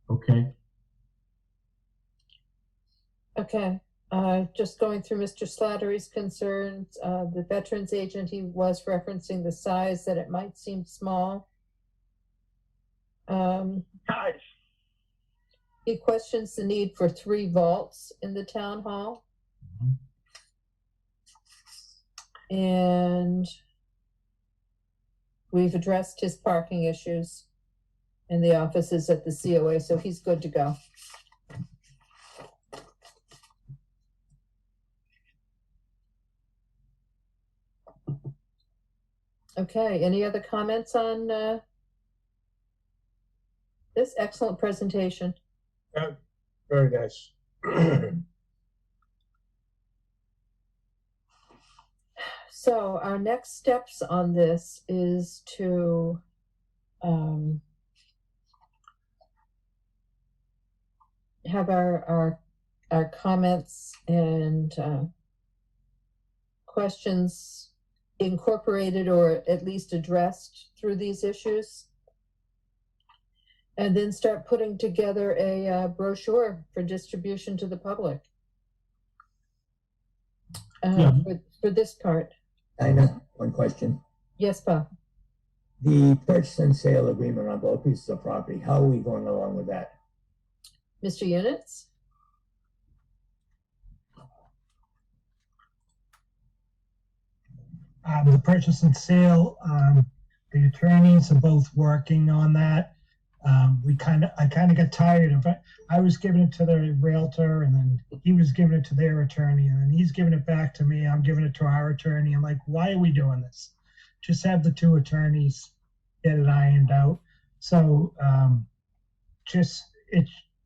Okay. Okay, just going through Mr. Slattery's concerns, the veterans agent, he was referencing the size, that it might seem small. Guys, He questions the need for 3 vaults in the town hall. And we've addressed his parking issues in the offices at the COA, so he's good to go. Okay, any other comments on this excellent presentation? Very nice. So our next steps on this is to have our comments and questions incorporated or at least addressed through these issues, and then start putting together a brochure for distribution to the public for this part. Dinah, one question. Yes, Bob. The purchase and sale agreement on both pieces of property, how are we going along with that? Mr. Units? The purchase and sale, the attorneys are both working on that. I kind of got tired of it. I was giving it to the realtor, and then he was giving it to their attorney, and then he's giving it back to me. I'm giving it to our attorney. I'm like, why are we doing this? Just have the 2 attorneys get it ironed out. So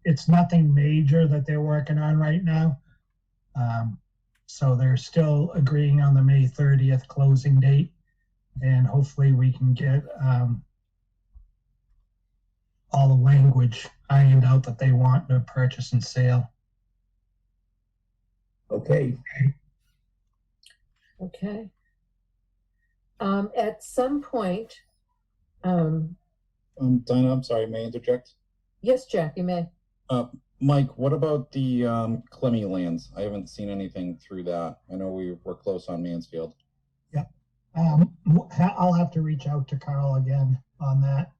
it's nothing major that they're working on right now. So they're still agreeing on the May 30th closing date, and hopefully we can get all the language ironed out that they want to purchase and sale. Okay. Okay. At some point, Dinah, I'm sorry, may I interject? yes, Jack, you may. Mike, what about the Clemmy lands? I haven't seen anything through that. I know we were close on Mansfield. Yep. I'll have to reach out to Carl again on that.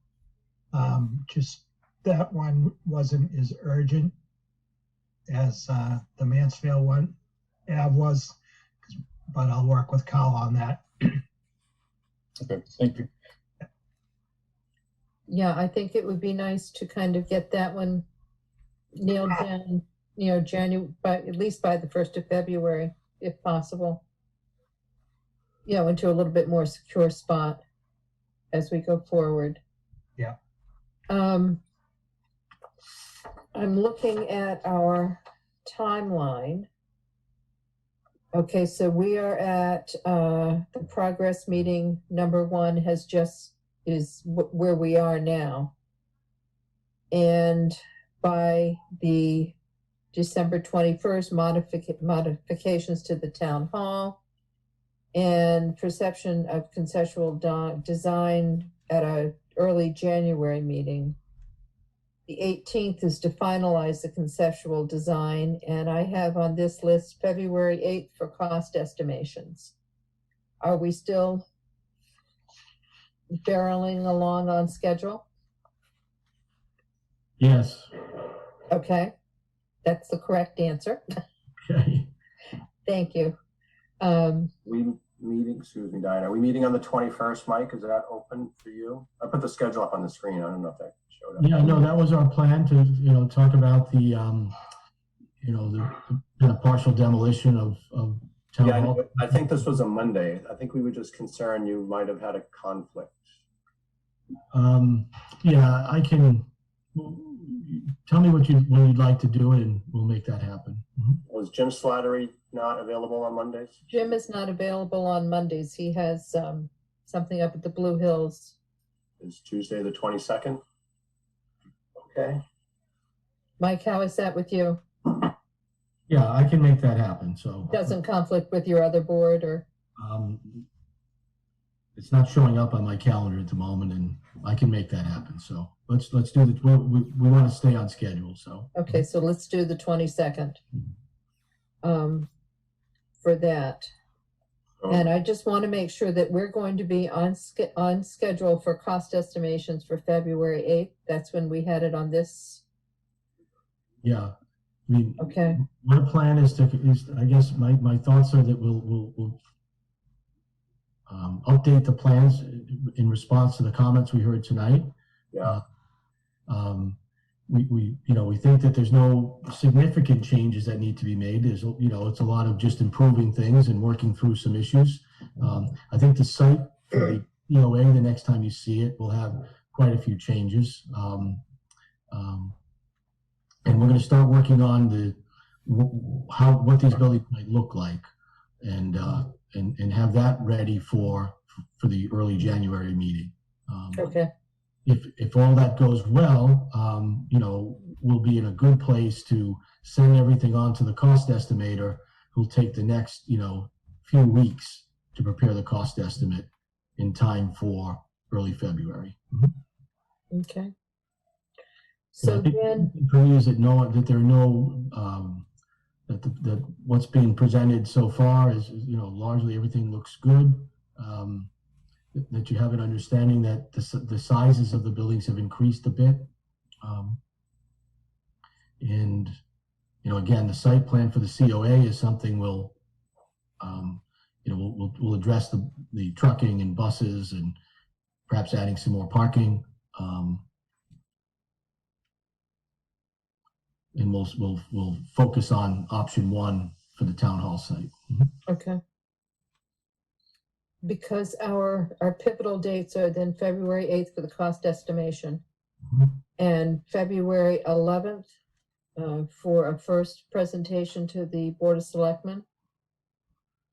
Just that one wasn't as urgent as the Mansfield one was, but I'll work with Carl on that. Okay, thank you. Yeah, I think it would be nice to kind of get that one nailed down, January, at least by the 1st of February, if possible. Into a little bit more secure spot as we go forward. Yeah. I'm looking at our timeline. Okay, so we are at the progress meeting. Number 1 is where we are now. And by the December 21st modifications to the town hall and perception of conceptual design at a early January meeting. The 18th is to finalize the conceptual design, and I have on this list February 8th for cost estimations. Are we still barreling along on schedule? Yes. Okay, that's the correct answer. Okay. Thank you. We meeting, excuse me, Diane, are we meeting on the 21st, Mike? Is that open for you? I put the schedule up on the screen. I don't know if that showed up. Yeah, no, that was our plan to, talk about the, the kind of partial demolition of town Yeah, hall. I think this was a Monday. I think we were just concerned you might have had a conflict. Yeah, I can, tell me when you'd like to do it and we'll make that happen. Was Jim Slattery not available on Mondays? Jim is not available on Mondays. He has something up at the Blue Hills. Is Tuesday the 22nd? Okay. Mike, how is that with you? Yeah, I can make that happen, so. Doesn't conflict with your other board or? It's not showing up on my calendar at the moment and I can make that happen, so let's do it. We want to stay on schedule, so. Okay, so let's do the 22nd for that. And I just want to make sure that we're going to be on schedule for cost estimations for February 8th. That's when we had it on this. Yeah, I mean, Okay, my plan is I guess my thoughts are that we'll update the plans in response to the comments we heard tonight. Yeah. We think that there's no significant changes that need to be made. There's, it's a lot of just improving things and working through some issues. I think the site for the EOA, the next time you see it, will have quite a few changes. And we're going to start working on what these buildings might look like, and have that ready for the early January meeting. okay, If all that goes well, we'll be in a good place to send everything on to the cost estimator, who'll take the next, few weeks to prepare the cost estimate in time for early February. okay. So then, For me, is that there are no, that what's being presented so far is, largely everything looks good. That you have an understanding that the sizes of the buildings have increased a bit. And, again, the site plan for the COA is something we'll address the trucking and buses and perhaps adding some more parking. And we'll focus on option 1 for the town hall site. okay. Because our pivotal dates are then February 8th for the cost estimation and February 11th for a first presentation to the Board of Selectmen.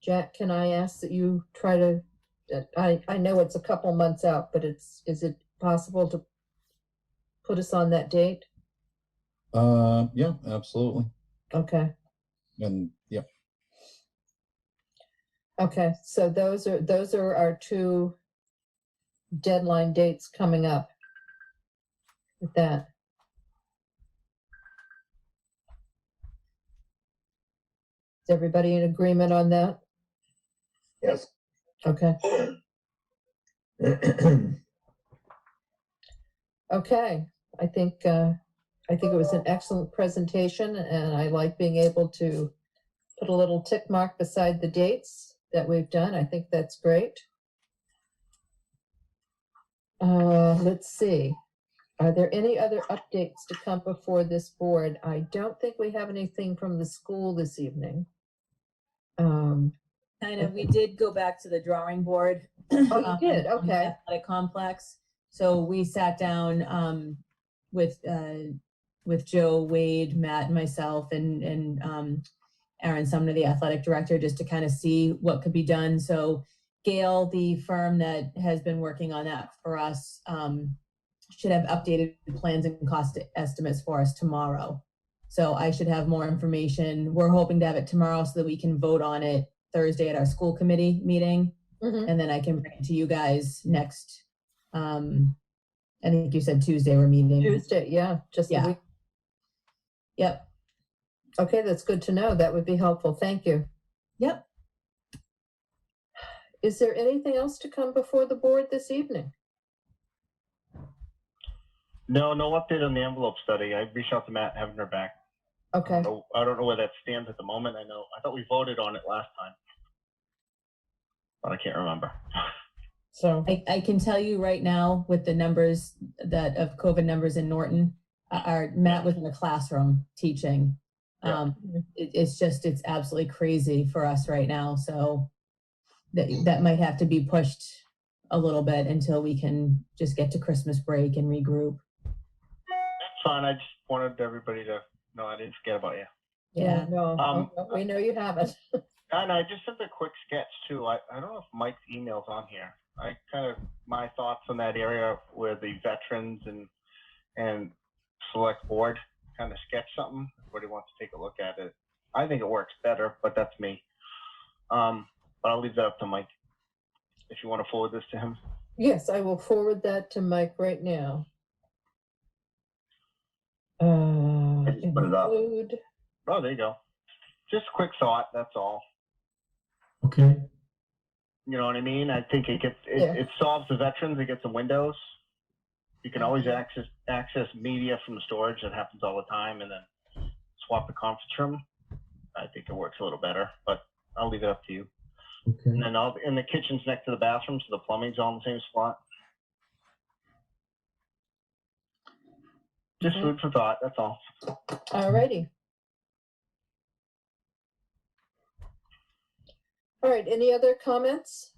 Jack, can I ask that you try to, I know it's a couple months out, but is it possible to put us on that date? Yeah, absolutely. Okay. And yeah. Okay, so those are our 2 deadline dates coming up with that. Is everybody in agreement on that? Yes. Okay, okay. I think it was an excellent presentation, and I like being able to put a little tick mark beside the dates that we've done. I think that's great. Let's see. Are there any other updates to come before this board? I don't think we have anything from the school this evening. Kind of, we did go back to the drawing board. Oh, you did? on the Okay. athletic complex. So we sat down with Joe, Wade, Matt, and myself, and Aaron Sumner, the athletic director, just to kind of see what could be done. So Gale, the firm that has been working on that for us, should have updated plans and cost estimates for us tomorrow. So I should have more information. We're hoping to have it tomorrow so that we can vote on it Thursday at our school committee meeting. Mhm. And then I can bring it to you guys next, I think you said Tuesday we're meeting. Tuesday, yeah, just a Yeah. week. Yep, Okay, that's good to know. That would be helpful. Thank you. yep. Is there anything else to come before the board this evening? No update on the envelope study. I reached out to Matt, haven't heard back. Okay, I don't know where that stands at the moment. I thought we voted on it last time, but I can't remember. so, I can tell you right now with the numbers of COVID numbers in Norton, our Matt was in the classroom teaching. Yeah. It's absolutely crazy for us right now. So that might have to be pushed a little bit until we can just get to Christmas break and regroup. That's fine. I just wanted everybody to know I didn't forget about you. Yeah. no, Um, we know you haven't. And I just sent a quick sketch too. I don't know if Mike's email's on here. I kind of, my thoughts on that area where the veterans and select board kind of sketch something. Everybody wants to take a look at it. I think it works better, but that's me. But I'll leave that up to Mike if you want to forward this to him. Yes, I will forward that to Mike right now. I just put it up. Include- Oh, there you go. Just a quick thought. That's all. Okay, You know what I mean? I think Yeah. it solves the veterans. It gets them windows. You can always access media from the storage. That happens all the time, and then swap the conference room. I think it works a little better, but I'll leave it up to you. okay. And then and the kitchen's next to the bathroom, so the plumbing's all in the same spot. Just Okay. food for thought. That's all. Alrighty. All right, any other comments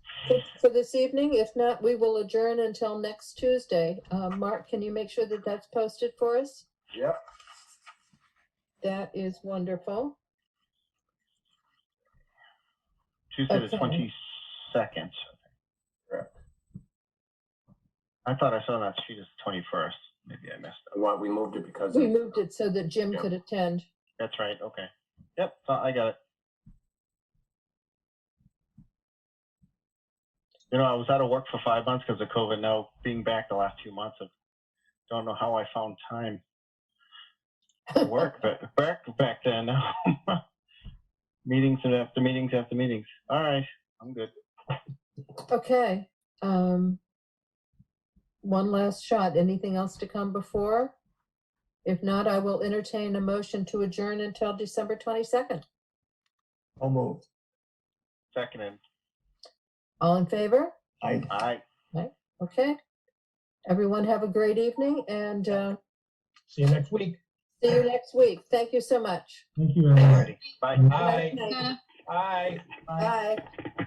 for this evening? If not, we will adjourn until next Tuesday. Mark, can you make sure that that's posted for us? Yep. That is wonderful. Tuesday the Okay. 22nd. Correct. I thought I saw that sheet as the 21st. Maybe I missed it. We moved it because We of, moved it so that Jim Yeah. could attend. That's right. Okay. Yep. I got it. You know, I was out of work for 5 months because of COVID. Now being back the last 2 months, I don't know how I found time to work, but back then. Meetings after meetings after meetings. All right, I'm good. Okay. One last shot. Anything else to come before? If not, I will entertain a motion to adjourn until December 22nd. I'll move. Seconded. All in favor? I Aye. Okay. Everyone have a great evening and See you next week. see you next week. Thank you so much. Thank you, everyone. Alrighty. Bye. Bye. Night. Bye. Bye.